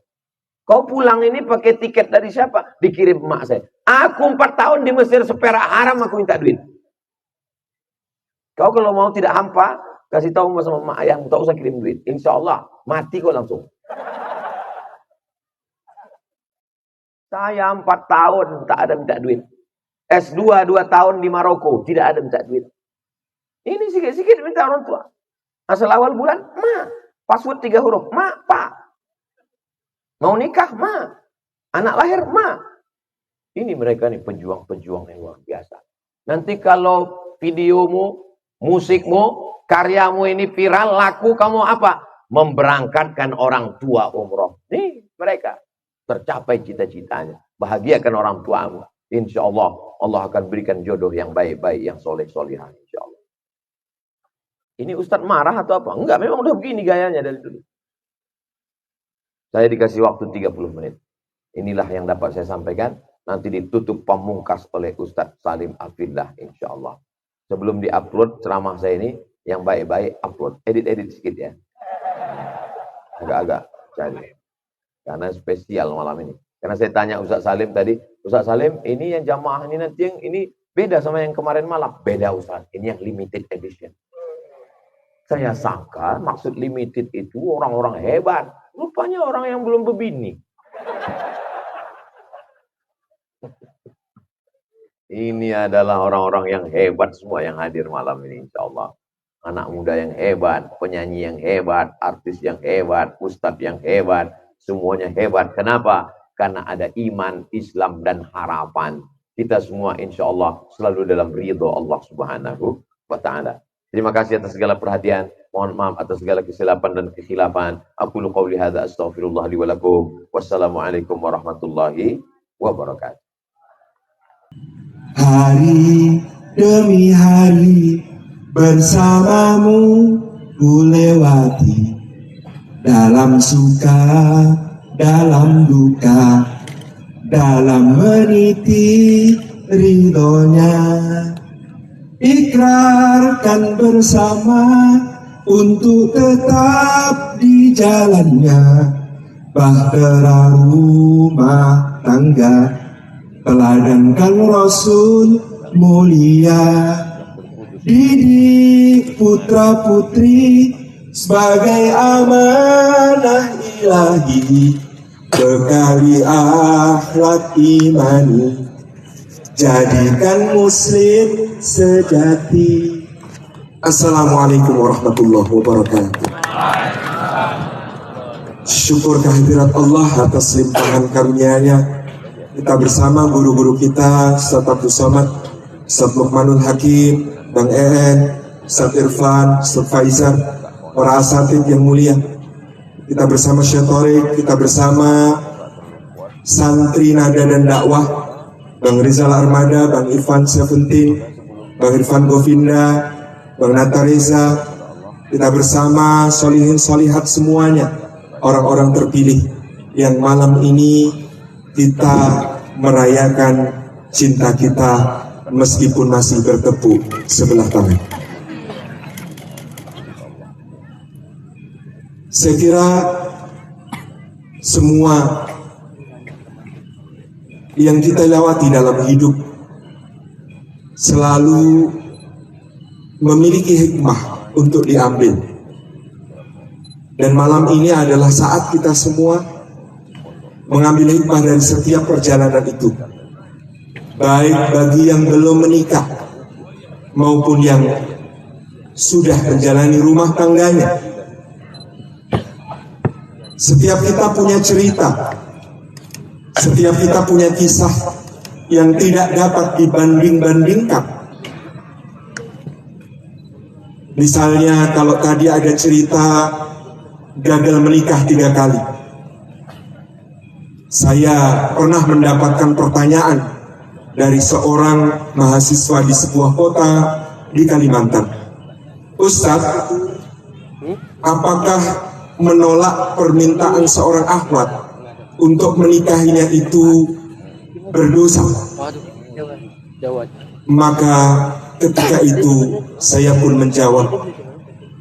Kau pulang ini pakai tiket dari siapa? Dikirim emak saya. Aku 4 tahun di Mesir seperak haram aku minta duit. Kau kalau mau tidak hampa, kasih tahu sama emak ayahmu, tak usah kirim duit. Insya Allah, mati kau langsung. Saya 4 tahun tak ada minta duit. S2 2 tahun di Maroko, tidak ada minta duit. Ini sikit-sikit minta orang tua. Asal awal bulan, ma. Password 3 huruf, ma, pa. Mau nikah, ma. Anak lahir, ma. Ini mereka nih pejuang-pejuang yang luar biasa. Nanti kalau videomu, musikmu, karyamu ini viral, laku, kamu apa? Memberangkatkan orang tua umroh. Nih mereka tercapai cita-citanya. Bahagiakan orang tuamu. Insya Allah, Allah akan berikan jodoh yang baik-baik, yang soleh-solihah. Insya Allah. Ini Ustadz marah atau apa? Enggak, memang udah begini gayanya dari dulu. Saya dikasih waktu 30 menit. Inilah yang dapat saya sampaikan. Nanti ditutup pamungkas oleh Ustadz Salim Abdillah, insya Allah. Sebelum diupload ceramah saya ini, yang baik-baik upload. Edit-edit sedikit ya. Agak-agak cari. Karena spesial malam ini. Karena saya tanya Ustadz Salim tadi, Ustadz Salim, ini yang jamaah ini nanti yang ini beda sama yang kemarin malam. Beda Ustadz, ini yang limited edition. Saya sangka maksud limited itu orang-orang hebat. Rupanya orang yang belum berbini. Ini adalah orang-orang yang hebat semua yang hadir malam ini insya Allah. Anak muda yang hebat, penyanyi yang hebat, artis yang hebat, ustadz yang hebat. Semuanya hebat. Kenapa? Karena ada iman, Islam, dan harapan. Kita semua insya Allah selalu dalam ridho Allah Subhanahu wa ta'ala. Terima kasih atas segala perhatian. Mohon maaf atas segala kesilapan dan kekhilafan. Aku lu qauli hadza astaghfirullah li wa lakum. Wassalamualaikum warahmatullahi wabarakatuh. Hari demi hari bersamamu ku lewati, dalam suka, dalam duka, dalam meniti ridhonya. Ikrarkan bersama untuk tetap di jalannya, bahtera rumah tangga, teladankan Rasul mulia, didik putra putri sebagai amanah ilahi, bekali akhlak imani, jadikan muslim sejati. Assalamualaikum warahmatullahi wabarakatuh. Syukur kehadirat Allah atas limpahan karunia-Nya. Kita bersama guru-guru kita, Ustaz Abdul Somad, Ustaz Luqmanul Hakim, Bang EN, Ustaz Irfan, Ustaz Faizar, para asatid yang mulia. Kita bersama Syekh Thorik, kita bersama santri nada dan dakwah, Bang Rizal Armada, Bang Irfan Seventeen, Bang Irfan Govinda, Bang Nata Reza. Kita bersama solihin solihat semuanya, orang-orang terpilih yang malam ini kita merayakan cinta kita meskipun masih bertepuk sebelah tangan. Saya kira semua yang kita lewati dalam hidup selalu memiliki hikmah untuk diambil. Dan malam ini adalah saat kita semua mengambil hikmah dari setiap perjalanan itu. Baik bagi yang belum menikah maupun yang sudah menjalani rumah tangganya. Setiap kita punya cerita, setiap kita punya kisah yang tidak dapat dibanding-bandingkan. Misalnya kalau tadi ada cerita gagal menikah 3 kali. Saya pernah mendapatkan pertanyaan dari seorang mahasiswa di sebuah kota di Kalimantan. Ustadz, apakah menolak permintaan seorang akhwat untuk menikahinya itu berdosa? Maka ketika itu saya pun menjawab,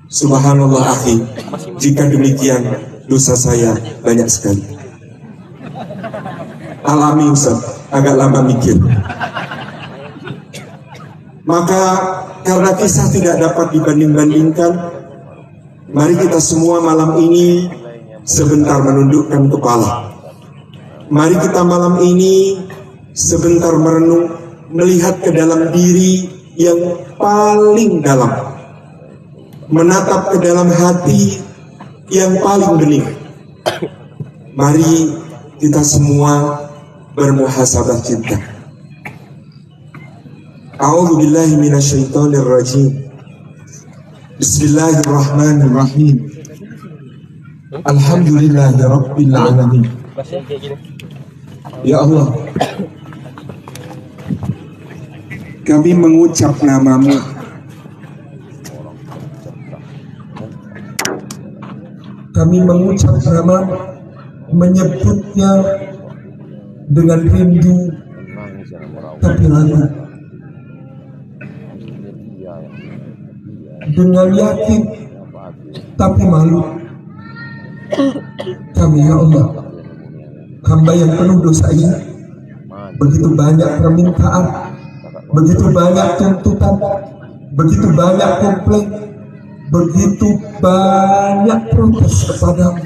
subhanallah akhi, jika demikian dosa saya banyak sekali. Alami Ustaz, agak lama mikir. Maka karena kisah tidak dapat dibanding-bandingkan, mari kita semua malam ini sebentar menundukkan kepala. Mari kita malam ini sebentar merenung, melihat ke dalam diri yang paling dalam, menatap ke dalam hati yang paling bening. Mari kita semua bermuhasabah cinta. A'udzu billahi minasyaitonir rajim. Bismillahirrahmanirrahim. Alhamdulillahi rabbil alamin. Ya Allah, kami mengucap nama-Mu. Kami mengucap nama, menyebutnya dengan rindu tapi ragu, dengan yakin tapi malu. Kami ya Allah, hamba yang penuh dosa ini, begitu banyak permintaan, begitu banyak tuntutan, begitu banyak komplain, begitu banyak protes kepadamu.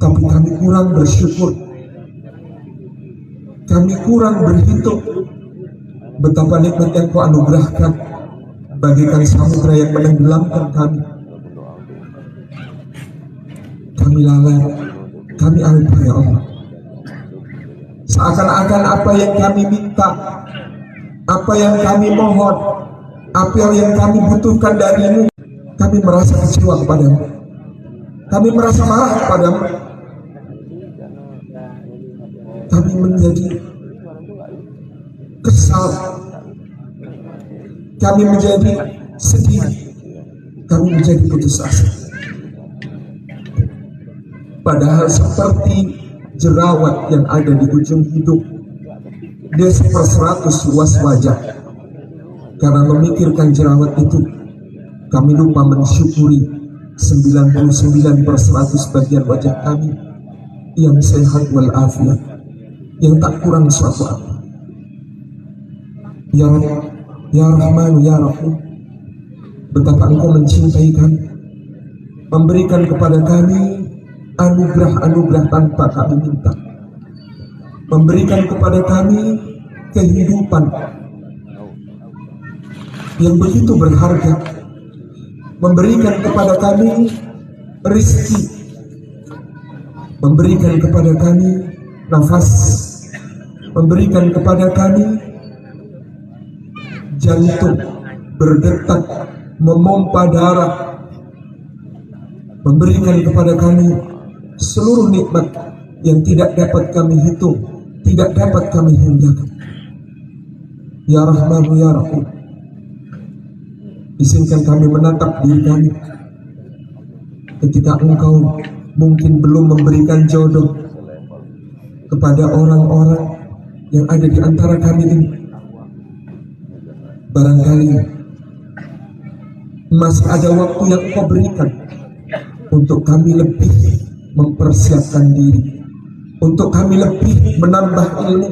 Tapi kami kurang bersyukur, kami kurang berhitung betapa nikmat yang Kau anugerahkan bagaikan samudra yang menenggelamkan kami. Kami lalai, kami alpa ya Allah. Seakan-akan apa yang kami minta, apa yang kami mohon, apa yang kami butuhkan darimu, kami merasa kecewa kepadamu, kami merasa marah kepadamu, kami menjadi kesal, kami menjadi sedih, kami menjadi putus asa. Padahal seperti jerawat yang ada di ujung hidung, dia 1/100 luas wajah. Karena memikirkan jerawat itu, kami lupa mensyukuri 99/100 bagian wajah kami yang sehat walafiat, yang tak kurang suatu apa. Ya Rabb, Ya Rahman, Ya Rahim, betapa Engkau mencintai kami, memberikan kepada kami anugerah-anugerah tanpa kami minta, memberikan kepada kami kehidupan yang begitu berharga, memberikan kepada kami rezeki, memberikan kepada kami nafas, memberikan kepada kami jantung berdetak, memompa darah, memberikan kepada kami seluruh nikmat yang tidak dapat kami hitung, tidak dapat kami hinggakan. Ya Rahman, Ya Rahim, izinkan kami menatap diri kami ketika Engkau mungkin belum memberikan jodoh kepada orang-orang yang ada di antara kami ini. Barangkali masih ada waktu yang Engkau berikan untuk kami lebih mempersiapkan diri, untuk kami lebih menambah ilmu,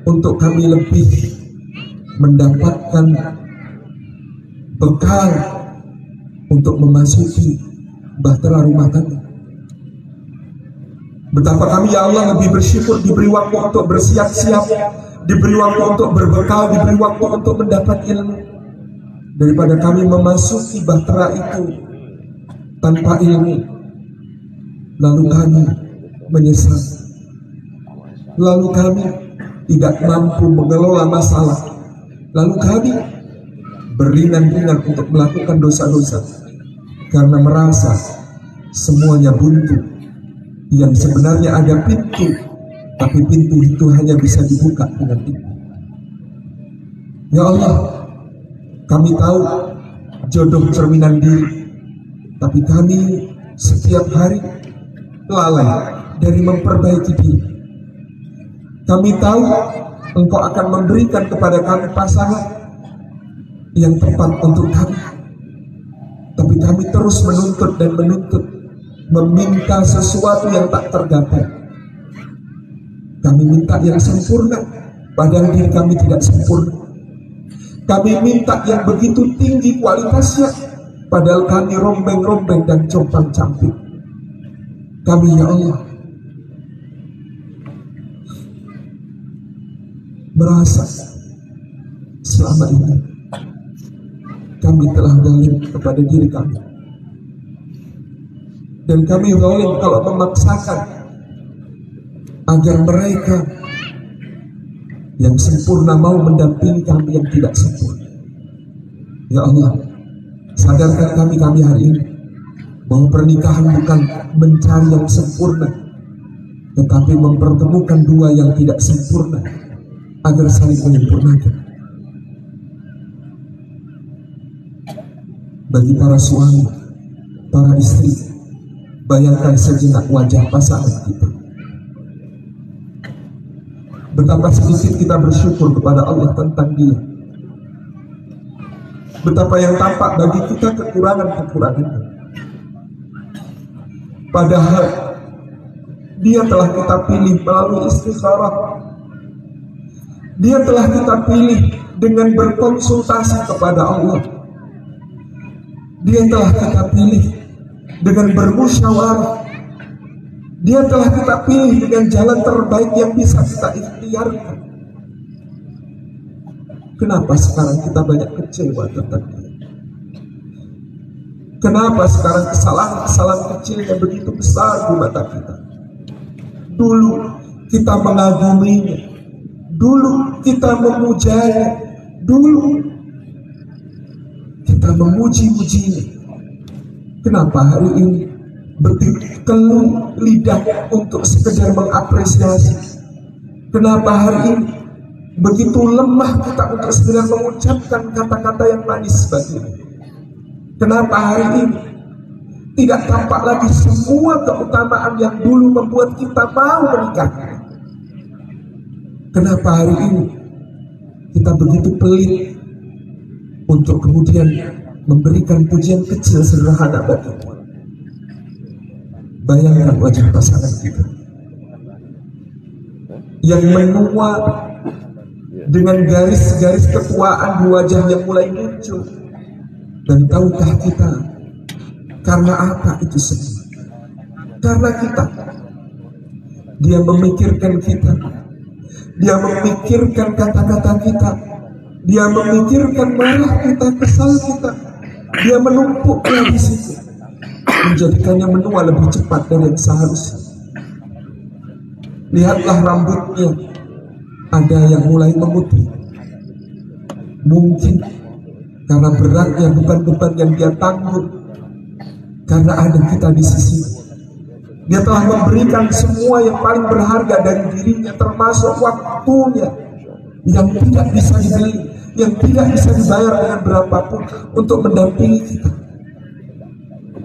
untuk kami lebih mendapatkan bekal untuk memasuki bahtera rumah tangga. Betapa kami ya Allah lebih bersyukur diberi waktu untuk bersiap-siap, diberi waktu untuk berbekal, diberi waktu untuk mendapat ilmu, daripada kami memasuki bahtera itu tanpa ilmu, lalu kami menyesal, lalu kami tidak mampu mengelola masalah, lalu kami beringan-ringan untuk melakukan dosa-dosa karena merasa semuanya buntu, yang sebenarnya ada pintu, tapi pintu itu hanya bisa dibuka dengan itu. Ya Allah, kami tahu jodoh cerminan diri, tapi kami setiap hari lalai dari memperbaiki diri. Kami tahu Engkau akan memberikan kepada kami pasangan yang tepat untuk kami, tapi kami terus menuntut dan menuntut, meminta sesuatu yang tak tergapai. Kami minta yang sempurna, padahal diri kami tidak sempurna. Kami minta yang begitu tinggi kualitasnya, padahal kami rombeng-rombeng dan compang-camping. Kami ya Allah merasa selama ini kami telah zalim kepada diri kami, dan kami zalim kalau memaksakan agar mereka yang sempurna mau mendampingi kami yang tidak sempurna. Ya Allah, sadarkan kami hari ini bahwa pernikahan bukan mencari yang sempurna, tetapi mempertemukan dua yang tidak sempurna agar saling menyempurnakan. Bagi para suami, para istri, bayangkan sejenak wajah pasangan kita. Betapa sedikit kita bersyukur kepada Allah tentang dia. Betapa yang tampak bagi kita kekurangan-kekurangannya. Padahal dia telah kita pilih melalui istikharah. Dia telah kita pilih dengan berkonsultasi kepada Allah. Dia telah kita pilih dengan bermusyawarah. Dia telah kita pilih dengan jalan terbaik yang bisa kita ikhtiarkan. Kenapa sekarang kita banyak kecewa tentang dia? Kenapa sekarang kesalahan-kesalahan kecil yang begitu besar di mata kita? Dulu kita mengaguminya, dulu kita memujanya, dulu kita memuji-mujinya. Kenapa hari ini berkeluh lidah untuk sekedar mengapresiasi? Kenapa hari ini begitu lemah kita untuk sekedar mengucapkan kata-kata yang manis baginya? Kenapa hari ini tidak tampak lagi semua keutamaan yang dulu membuat kita mau menikah? Kenapa hari ini kita begitu pelit untuk kemudian memberikan pujian kecil sederhana baginya? Bayangkan wajah pasangan kita yang menua dengan garis-garis ketuaan di wajah yang mulai muncul. Dan tahukah kita karena apa itu semua? Karena kita. Dia memikirkan kita, dia memikirkan kata-kata kita, Dia memikirkan marah kita, kesal kita. Dia menumpuknya di situ, menjadikannya menua lebih cepat dari yang seharusnya. Lihatlah rambutnya, ada yang mulai memutih. Mungkin karena beratnya beban-beban yang dia tanggung, karena ada kita di sisi. Dia telah memberikan semua yang paling berharga dari dirinya, termasuk waktunya yang tidak bisa dibeli, yang tidak bisa dibayar dengan berapapun, untuk mendampingi kita.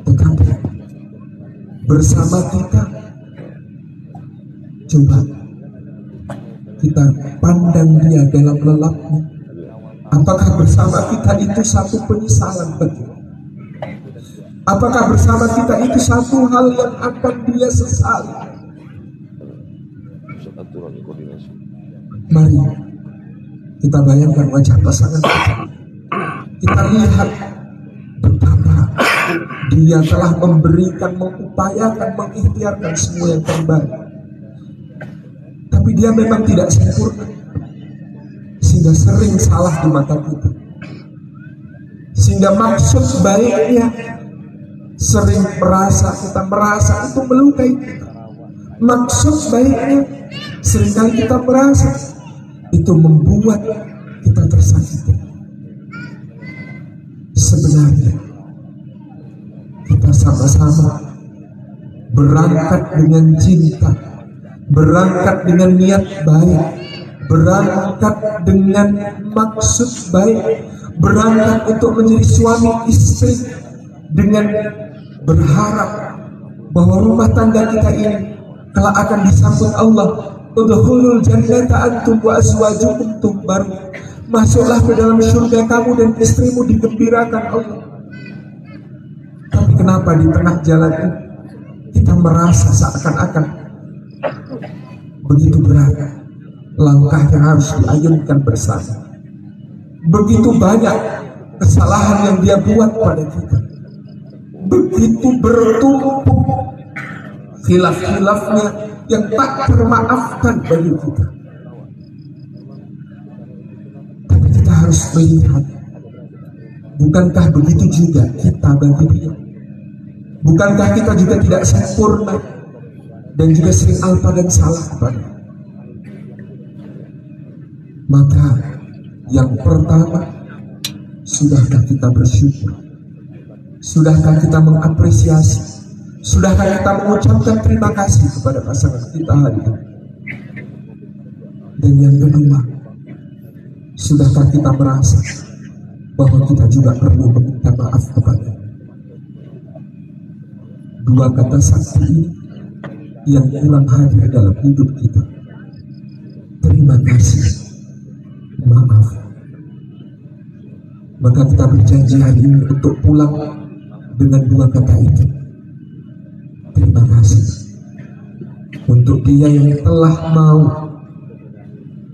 Tetapi bersama kita, coba kita pandang dia dalam lelapnya. Apakah bersama kita itu satu penyesalan bagi? Apakah bersama kita itu satu hal yang akan dia sesali? Mari kita bayangkan wajah pasangan kita. Kita lihat betapa dia telah memberikan, mengupayakan, mengikhtiarkan semua yang terbaik. Tapi dia memang tidak sempurna, sehingga sering salah di mata kita. Sehingga maksud baiknya sering kita merasa itu melukai kita. Maksud baiknya seringkali kita merasa itu membuat kita tersakiti. Sebenarnya kita sama-sama berangkat dengan cinta, berangkat dengan niat baik, berangkat dengan maksud baik, berangkat untuk menjadi suami istri dengan berharap bahwa rumah tangga kita ini kelak akan disambut Allah. Udkhulul jannata antum wa azwajukum tuhbar. Masuklah ke dalam surga kamu dan istrimu digembirakan Allah. Tapi kenapa di tengah jalan ini kita merasa seakan-akan begitu berat langkah yang harus diayunkan bersama? Begitu banyak kesalahan yang dia buat pada kita, begitu bertumpuk khilaf-khilafnya yang tak termaafkan bagi kita. Tapi kita harus melihat, bukankah begitu juga kita bagi dia? Bukankah kita juga tidak sempurna dan juga sering alpa dan salah kepada? Maka yang pertama, sudahkah kita bersyukur? Sudahkah kita mengapresiasi? Sudahkah kita mengucapkan terima kasih kepada pasangan kita hari ini? Dan yang kedua, sudahkah kita merasa bahwa kita juga perlu meminta maaf kepada? Dua kata sakti ini yang ulang hadir dalam hidup kita. Terima kasih, maaf. Maka kita berjanji hari ini untuk pulang dengan dua kata itu. Terima kasih untuk dia yang telah mau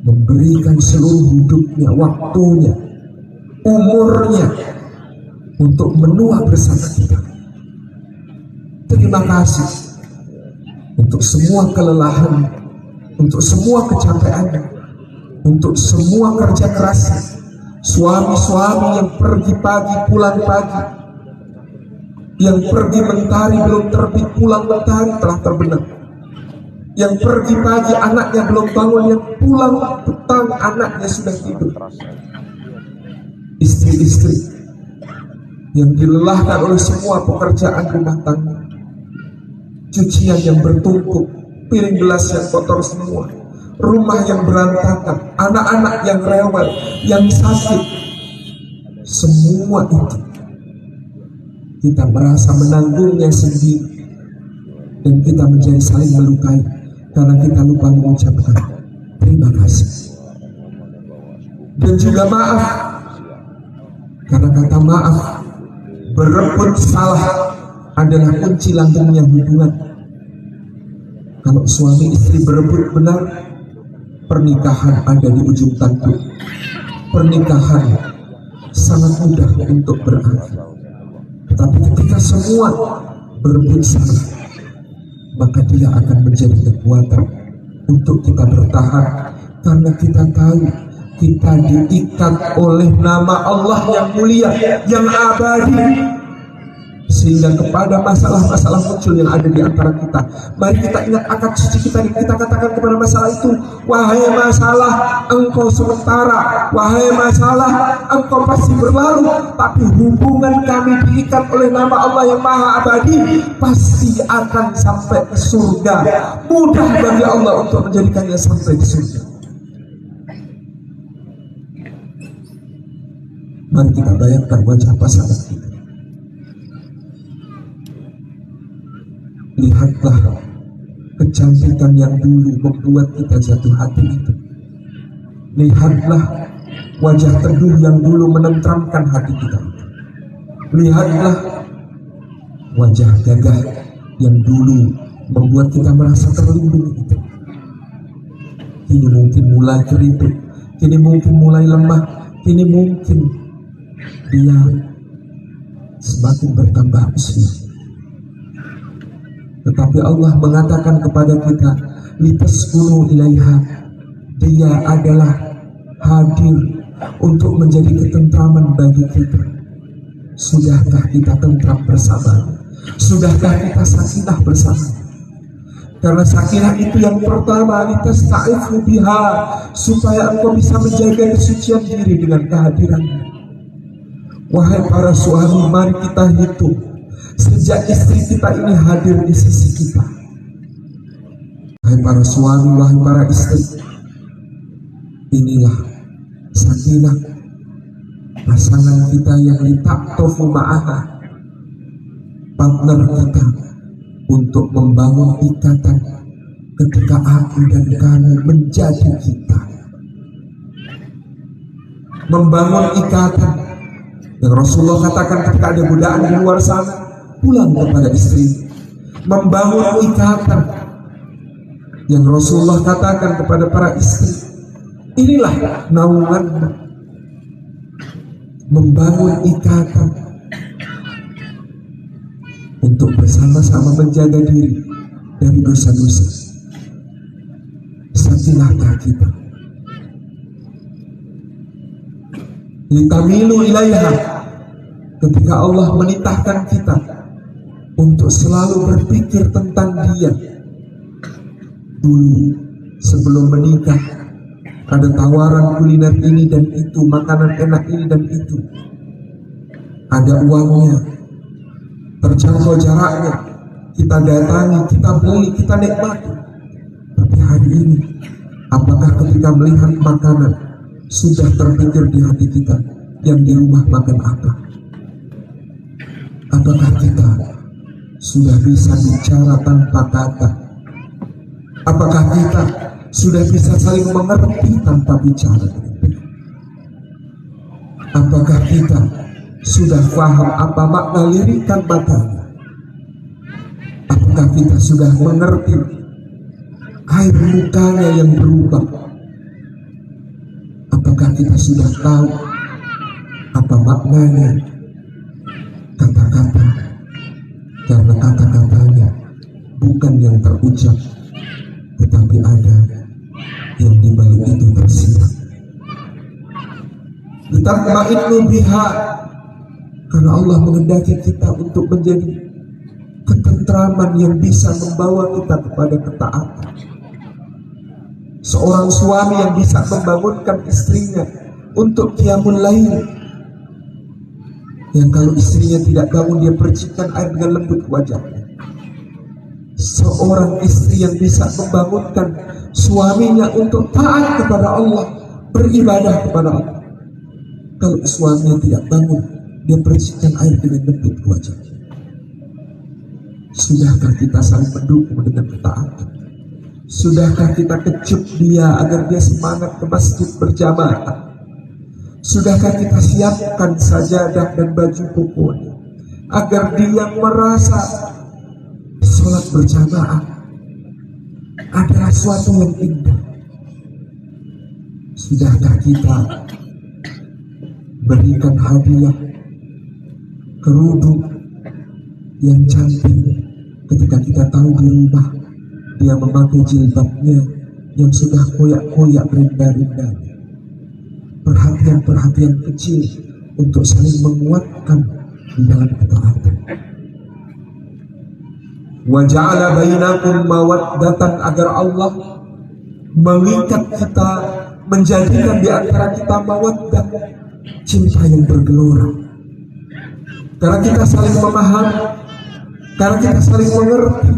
memberikan seluruh hidupnya, waktunya, umurnya untuk menua bersama kita. Terima kasih untuk semua kelelahan, untuk semua kecapean, untuk semua kerja keras. Suami-suami yang pergi pagi pulang pagi, yang pergi mentari belum terbit pulang mentari telah terbenam, yang pergi pagi anaknya belum bangun, yang pulang petang anaknya sudah tidur. Istri-istri yang dilelahkan oleh semua pekerjaan rumah tangga, cucian yang bertumpuk, piring gelas yang kotor semua, rumah yang berantakan, anak-anak yang rewel, yang sakit, semua itu kita merasa menanggungnya sendiri, dan kita menjadi saling melukai karena kita lupa mengucapkan terima kasih dan juga maaf. Karena kata maaf, berebut salah adalah kunci langgengnya hubungan. Kalau suami istri berebut benar, pernikahan ada di ujung tanduk. Pernikahan sangat mudah untuk berakhir. Tetapi ketika semua berebut salah, maka dia akan menjadi kekuatan untuk kita bertahan. Karena kita tahu kita diikat oleh nama Allah yang mulia, yang abadi. Sehingga kepada masalah-masalah muncul yang ada di antara kita, mari kita ingat akad suci kita, dan kita katakan kepada masalah itu, wahai masalah, engkau sementara, wahai masalah, engkau pasti berlalu, tapi hubungan kami diikat oleh nama Allah yang maha abadi, pasti akan sampai ke surga. Mudah bagi Allah untuk menjadikannya sampai di surga. Mari kita bayangkan wajah pasangan kita. Lihatlah kecantikan yang dulu membuat kita jatuh hati itu. Lihatlah wajah teduh yang dulu menenteramkan hati kita. Lihatlah wajah gagah yang dulu membuat kita merasa terlindungi itu. Kini mungkin mulai keriput, kini mungkin mulai lemah, kini mungkin dia semakin bertambah usia. Tetapi Allah mengatakan kepada kita, litaskunu ilaiha, dia adalah hadir untuk menjadi ketentraman bagi kita. Sudahkah kita tentram bersama? Sudahkah kita sakinah bersama? Karena sakinah itu yang pertama, litasta'ifu biha, supaya engkau bisa menjaga kesucian diri dengan kehadirannya. Wahai para suami, mari kita hitung sejak istri kita ini hadir di sisi kita. Wahai para suami, wahai para istri, inilah sakinah pasangan kita yang litaktofu ma'aha, partner kita untuk membangun ikatan ketika aku dan kamu menjadi kita. Membangun ikatan yang Rasulullah katakan ketika ada godaan di luar sana, pulang kepada istri. Membangun ikatan yang Rasulullah katakan kepada para istri, inilah naungan. Membangun ikatan untuk bersama-sama menjaga diri dari dosa-dosa. Sakinahkah kita? Litamilu ilaiha, ketika Allah menitahkan kita untuk selalu berpikir tentang dia. Dulu sebelum menikah ada tawaran kuliner ini dan itu, makanan enak ini dan itu, ada uangnya, terjangkau jaraknya, kita datangi, kita beli, kita nikmati. Tapi hari ini, apakah ketika melihat makanan sudah terpikir di hati kita yang di rumah makan apa? Apakah kita sudah bisa bicara tanpa kata? Apakah kita sudah bisa saling mengerti tanpa bicara? Apakah kita sudah paham apa makna lirikan matanya? Apakah kita sudah mengerti air mukanya yang berubah? Apakah kita sudah tahu apa maknanya kata-kata? Karena kata-katanya bukan yang terucap, tetapi ada yang di balik itu tersirat. Litatma'innu biha, karena Allah menghendaki kita untuk menjadi ketentraman yang bisa membawa kita kepada ketaatan. Seorang suami yang bisa membangunkan istrinya untuk qiyamul lail, yang kalau istrinya tidak bangun dia percikan air dengan lembut wajahnya. Seorang istri yang bisa membangunkan suaminya untuk taat kepada Allah, beribadah kepada Allah. Kalau suaminya tidak bangun, dia percikan air dengan lembut wajahnya. Sudahkah kita saling mendukung dengan ketaatan? Sudahkah kita kecup dia agar dia semangat ke masjid berjamaah? Sudahkah kita siapkan sajadah dan baju kokonya agar dia merasa sholat berjamaah adalah suatu yang indah? Sudahkah kita berikan hadiah kerudung yang cantik ketika kita tahu di rumah dia memakai jilbabnya yang sudah koyak-koyak rinda-rindanya? perhatian-perhatian kecil untuk saling menguatkan di dalam ketaatan. Wa ja'ala bainakum mawaddatan, agar Allah mengikat kita, menjadikan di antara kita mawaddah, cinta yang bergelora. Karena kita saling memahami, karena kita saling mengerti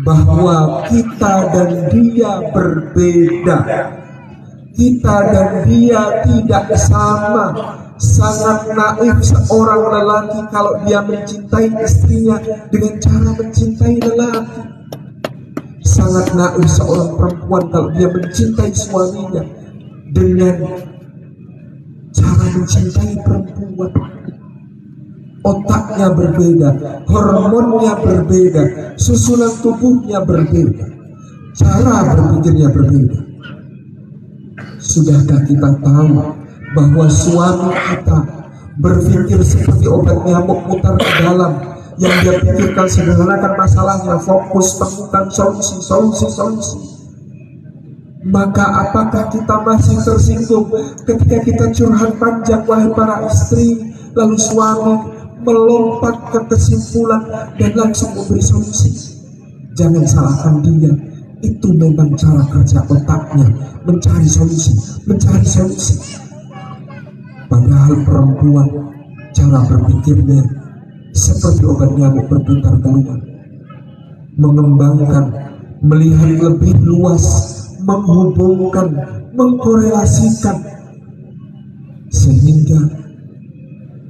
bahwa kita dan dia berbeda. Kita dan dia tidak sama. Sangat naif seorang lelaki kalau dia mencintai istrinya dengan cara mencintai lelaki. Sangat naif seorang perempuan kalau dia mencintai suaminya dengan cara mencintai perempuan. Otaknya berbeda, hormonnya berbeda, susunan tubuhnya berbeda, cara berpikirnya berbeda. Sudahkah kita tahu bahwa suami kita berpikir seperti obat nyamuk mutar ke dalam, yang dia pikirkan sederhanakan masalahnya, fokus temukan solusi. Maka apakah kita masih tersinggung ketika kita curhat panjang, wahai para istri, lalu suami melompat ke kesimpulan dan langsung memberi solusi? Jangan salahkan dia, itu memang cara kerja otaknya, mencari solusi. Padahal perempuan cara berpikirnya seperti obat nyamuk berputar keluar, mengembangkan, melihat lebih luas, menghubungkan, mengkorelasikan, sehingga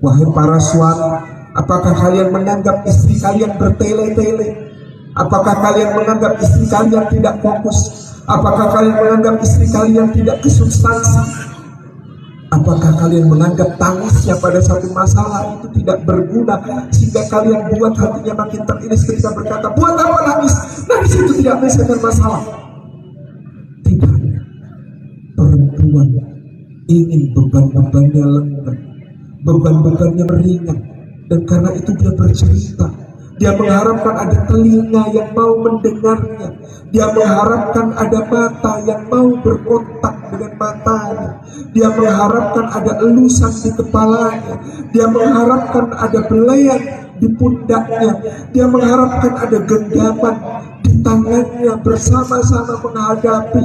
wahai para suami, apakah kalian menganggap istri kalian bertele-tele? Apakah kalian menganggap istri kalian tidak fokus? Apakah kalian menganggap istri kalian tidak kesubstansi? Apakah kalian menganggap tangisnya pada satu masalah itu tidak berguna, sehingga kalian buat hatinya makin teriris ketika berkata, buat apa nangis? Nangis itu tidak menyelesaikan masalah. Tidak. Perempuan ingin beban-bebannya lengkap, beban-bebannya ringan, dan karena itu dia bercerita. Dia mengharapkan ada telinga yang mau mendengarnya. Dia mengharapkan ada mata yang mau berkontak dengan matanya. Dia mengharapkan ada elusan di kepalanya. Dia mengharapkan ada belayan di pundaknya. Dia mengharapkan ada genggaman di tangannya, bersama-sama menghadapi.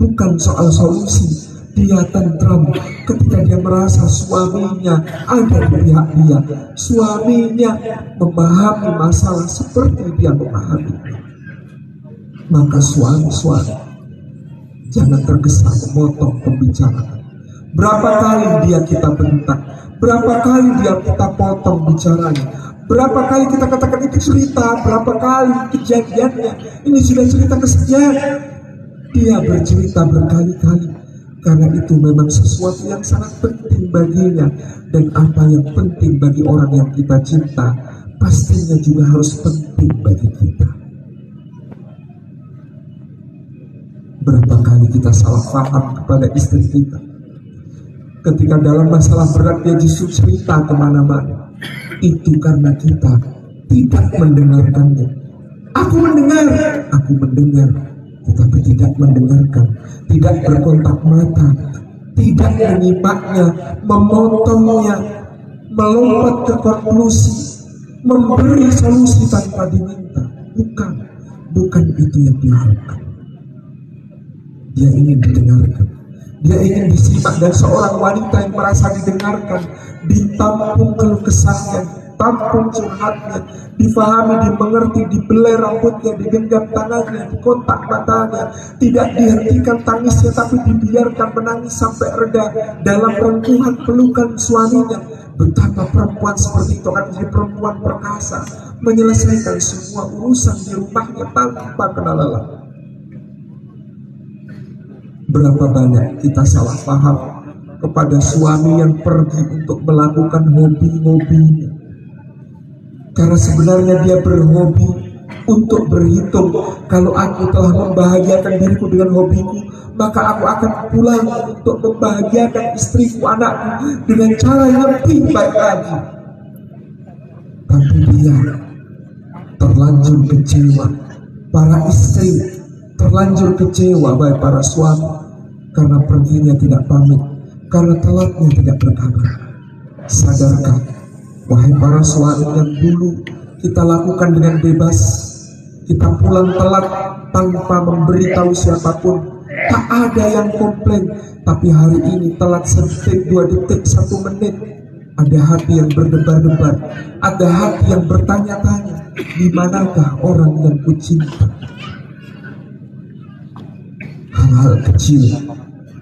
Bukan soal solusi. Dia tentram ketika dia merasa suaminya ada di pihak dia. Suaminya memahami masalah seperti dia memahami. Maka suami-suami jangan tergesa memotong pembicaraan. Berapa kali dia kita bentak, berapa kali dia kita potong bicaranya, berapa kali kita katakan itu cerita, berapa kali kejadiannya, ini sudah cerita kesekian. Dia bercerita berkali-kali, karena itu memang sesuatu yang sangat penting baginya. Dan apa yang penting bagi orang yang kita cinta, pastinya juga harus penting bagi kita. Berapa kali kita salah paham kepada istri kita, ketika dalam masalah berat dia justru cerita kemana-mana. Itu karena kita tidak mendengarkannya. Aku mendengar, tetapi tidak mendengarkan, tidak berkontak mata, tidak menyimaknya, memotongnya, melompat ke konklusi, memberi solusi tanpa diminta. Bukan itu yang diharapkan. Dia ingin didengarkan, dia ingin disimak, dan seorang wanita yang merasa didengarkan, ditampung keluh kesahnya, tampung curhatnya, difahami, dimengerti, dibelai rambutnya, digenggam tangannya, dikontak matanya, tidak dihentikan tangisnya tapi dibiarkan menangis sampai reda dalam rengkuhan pelukan suaminya. Betapa perempuan seperti itu akan menjadi perempuan perkasa, menyelesaikan semua urusan di rumahnya tanpa kena lelah. Berapa banyak kita salah paham kepada suami yang pergi untuk melakukan hobi-hobinya, karena sebenarnya dia berhobi untuk berhitung, kalau aku telah membahagiakan diriku dengan hobiku, maka aku akan pulang untuk membahagiakan istriku, anakku dengan cara yang lebih baik lagi. Tapi dia terlanjur kecewa, para istri terlanjur kecewa, baik para suami, karena perginya tidak pamit, karena telatnya tidak berkabar. Sadarkah, wahai para suami yang dulu kita lakukan dengan bebas, kita pulang telat tanpa memberitahu siapapun, tak ada yang komplain. Tapi hari ini telat sedetik, 2 detik, 1 menit, ada hati yang berdebar-debar, ada hati yang bertanya-tanya, di manakah orang yang kucinta? Hal-hal kecil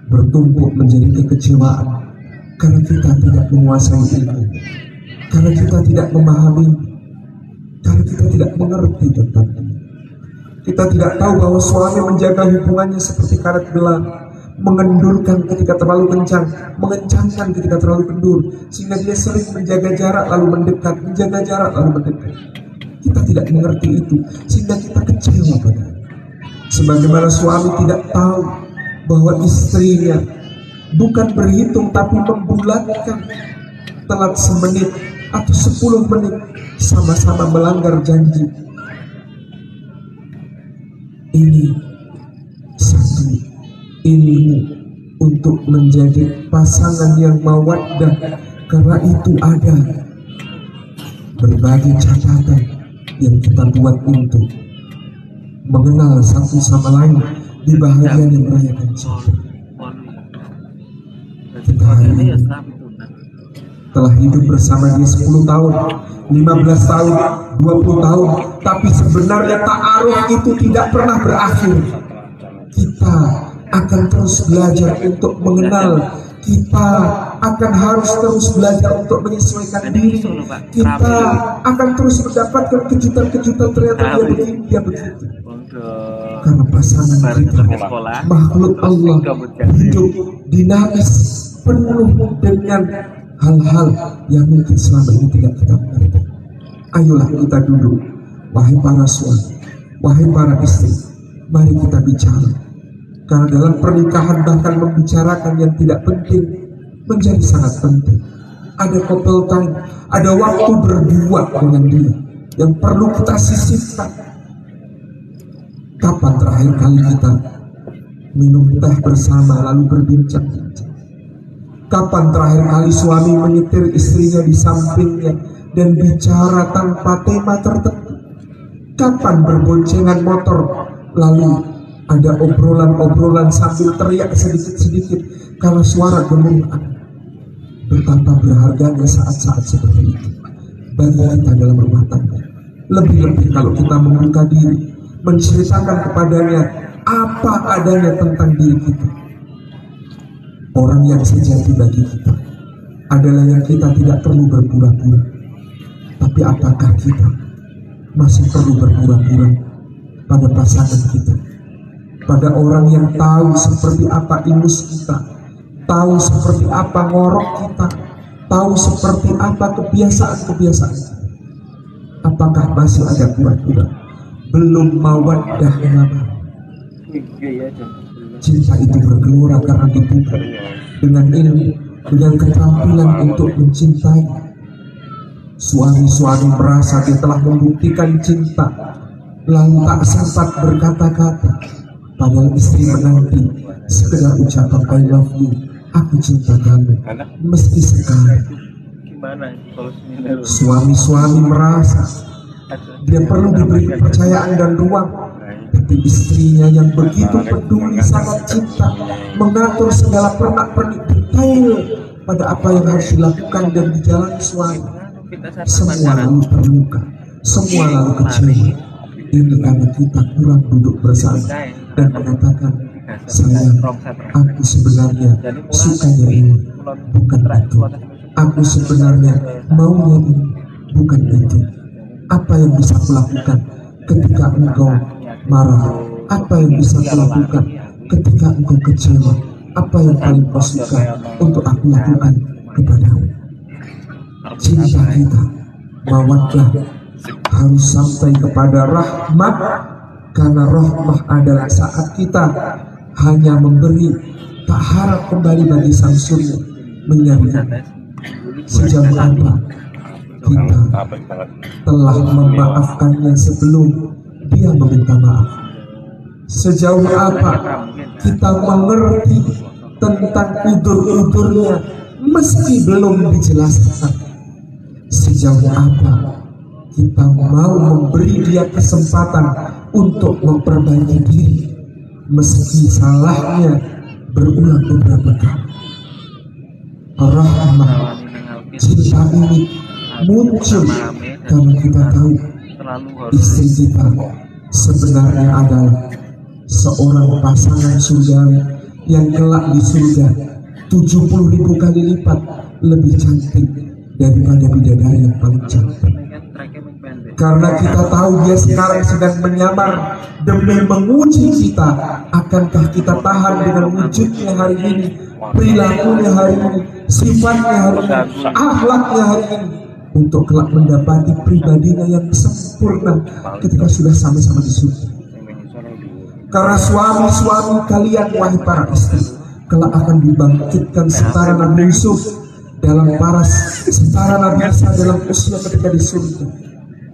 bertumpuk menjadi kekecewaan karena kita tidak menguasai ilmu, karena kita tidak memahami, karena kita tidak mengerti tentang ini. Kita tidak tahu bahwa suami menjaga hubungannya seperti karet gelang, mengendurkan ketika terlalu kencang, mengencangkan ketika terlalu kendur, sehingga dia sering menjaga jarak lalu mendekat, menjaga jarak lalu mendekat. Kita tidak mengerti itu, sehingga kita kecewa padanya. Sebagaimana suami tidak tahu bahwa istrinya bukan berhitung tapi membulatkan, telat semenit atau 10 menit sama-sama melanggar janji. Ini satu ilmu untuk menjadi pasangan yang mawaddah, karena itu ada berbagai catatan yang kita buat untuk mengenal satu sama lain di bahagian yang merayakan cinta. Kita hari ini telah hidup bersama dia 10 tahun, 15 tahun, 20 tahun, tapi sebenarnya ta'aruf itu tidak pernah berakhir. Kita akan terus belajar untuk mengenal, kita akan harus terus belajar untuk menyesuaikan diri, kita akan terus mendapatkan kejutan-kejutan, ternyata dia begini, dia begitu. Karena pasangan kita makhluk Allah, hidup dinamis, penuh dengan hal-hal yang mungkin selama ini tidak kita mengerti. Ayolah kita duduk, wahai para suami, wahai para istri, mari kita bicara. Karena dalam pernikahan bahkan membicarakan yang tidak penting menjadi sangat penting. Ada couple time, ada waktu berdua dengan dia yang perlu kita sisihkan. Kapan terakhir kali kita minum teh bersama lalu berbincang-bincang? Kapan terakhir kali suami menyetir istrinya di sampingnya dan bicara tanpa tema tertentu? Kapan berboncengan motor lalu ada obrolan-obrolan sambil teriak sedikit-sedikit karena suara gemuruh? Betapa berharganya saat-saat seperti itu bagi kita dalam rumah tangga. Lebih-lebih kalau kita membuka diri, menceritakan kepadanya apa adanya tentang diri kita. Orang yang sejati bagi kita adalah yang kita tidak perlu berpura-pura. Tapi apakah kita masih perlu berpura-pura pada pasangan kita, pada orang yang tahu seperti apa ingus kita, tahu seperti apa ngorok kita, tahu seperti apa kebiasaan-kebiasaan kita? Apakah masih ada pura-pura? Belum mawaddah nama. Cinta itu bergelora karena dibuka dengan ilmu, dengan keterampilan untuk mencintai. Suami-suami merasa dia telah membuktikan cinta, lalu tak sempat berkata-kata, padahal istri menanti sekedar ucapan I love you, aku cinta kamu, meski sekali. Suami-suami merasa dia perlu diberi kepercayaan dan ruang, tapi istrinya yang begitu peduli, sangat cinta, mengatur segala pernak-pernik detail pada apa yang harus dilakukan dan dijalani suami. Semua lalu terluka, semua lalu kecewa. Ini karena kita kurang duduk bersama dan mengatakan, sayang, aku sebenarnya sukanya ini, bukan itu. Aku sebenarnya maunya ini, bukan itu. Apa yang bisa kulakukan ketika engkau marah? Apa yang bisa kulakukan ketika engkau kecewa? Apa yang paling kau suka untuk aku lakukan kepadamu? Cinta kita, mawaddah, harus sampai kepada rahmat, karena rahmah adalah saat kita hanya memberi, tak harap kembali bagi sang surya menyambut. Sejauh apa kita telah memaafkannya sebelum dia meminta maaf? Sejauh apa kita mengerti tentang udur-udurnya meski belum dijelaskan. Sejauh apa kita mau memberi dia kesempatan untuk memperbaiki diri meski salahnya berulang beberapa kali. Rahmah, cinta ini muncul karena kita tahu istri kita sebenarnya adalah seorang pasangan surgawi yang kelak di surga 70.000 kali lipat lebih cantik daripada bidadari yang paling cantik. Karena kita tahu dia sekarang sedang menyamar demi menguji kita, akankah kita tahan dengan wujudnya hari ini, perilakunya hari ini, sifatnya hari ini, akhlaknya hari ini, untuk kelak mendapati pribadinya yang sempurna ketika sudah sama-sama di surga. Karena suami-suami kalian, wahai para istri, kelak akan dibangkitkan setara Nabi Yusuf dalam paras, setara Nabi Isa dalam usia ketika di surga.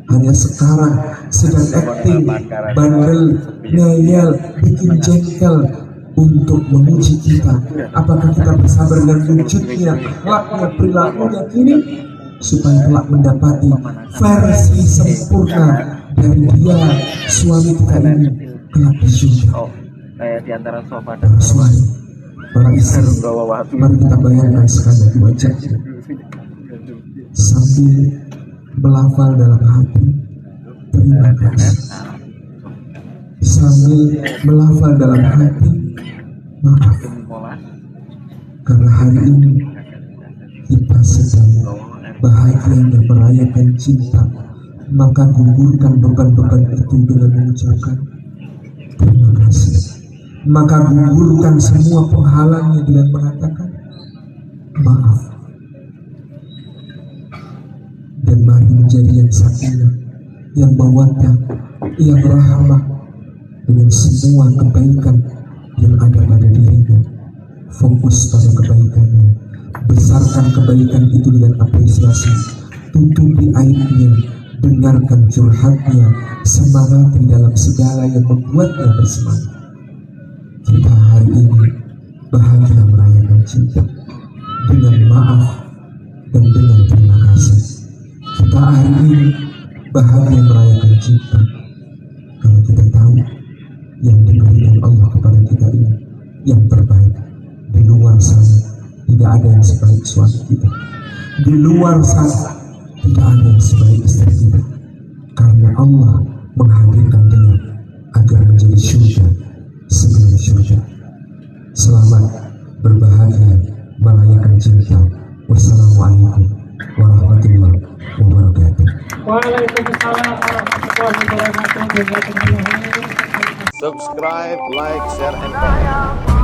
Hanya sekarang sedang acting, bandel, ngeyel, bikin jengkel untuk menguji kita. Apakah kita bersabar dengan wujudnya, akhlaknya, perilakunya kini, supaya kelak mendapati versi sempurna dari dia, suami kita ini, kelak di surga. Kayak di antara sofa dan suami, para istri, mari kita bayangkan sekali wajahnya sambil melafal dalam hati terima kasih, sambil melafal dalam hati maaf, karena hari ini kita sedang bahagia dan merayakan cinta, maka gugurkan beban-beban itu dengan mengucapkan terima kasih. Maka gugurkan semua penghalangnya dengan mengatakan maaf. Dan mari menjadi yang sakinah, yang mawaddah, yang rahmah dengan semua kebaikan yang ada pada dirinya. Fokus pada kebaikannya, besarkan kebaikan itu dengan apresiasi, tutupi aibnya, dengarkan curhatnya, semangati dalam segala yang membuatnya bersemangat. Kita hari ini bahagia merayakan cinta dengan maaf dan dengan terima kasih. Kita hari ini bahagia merayakan cinta karena kita tahu yang diberikan Allah kepada kita ini yang terbaik. Di luar sana tidak ada yang sebaik suami kita, di luar sana tidak ada yang sebaik istri kita, karena Allah menghadirkan dia agar menjadi surga sebelum surga. Selamat berbahagia merayakan cinta. Wassalamualaikum warahmatullahi wabarakatuh. Waalaikumsalam warahmatullahi wabarakatuh. Subscribe, like, share, and comment.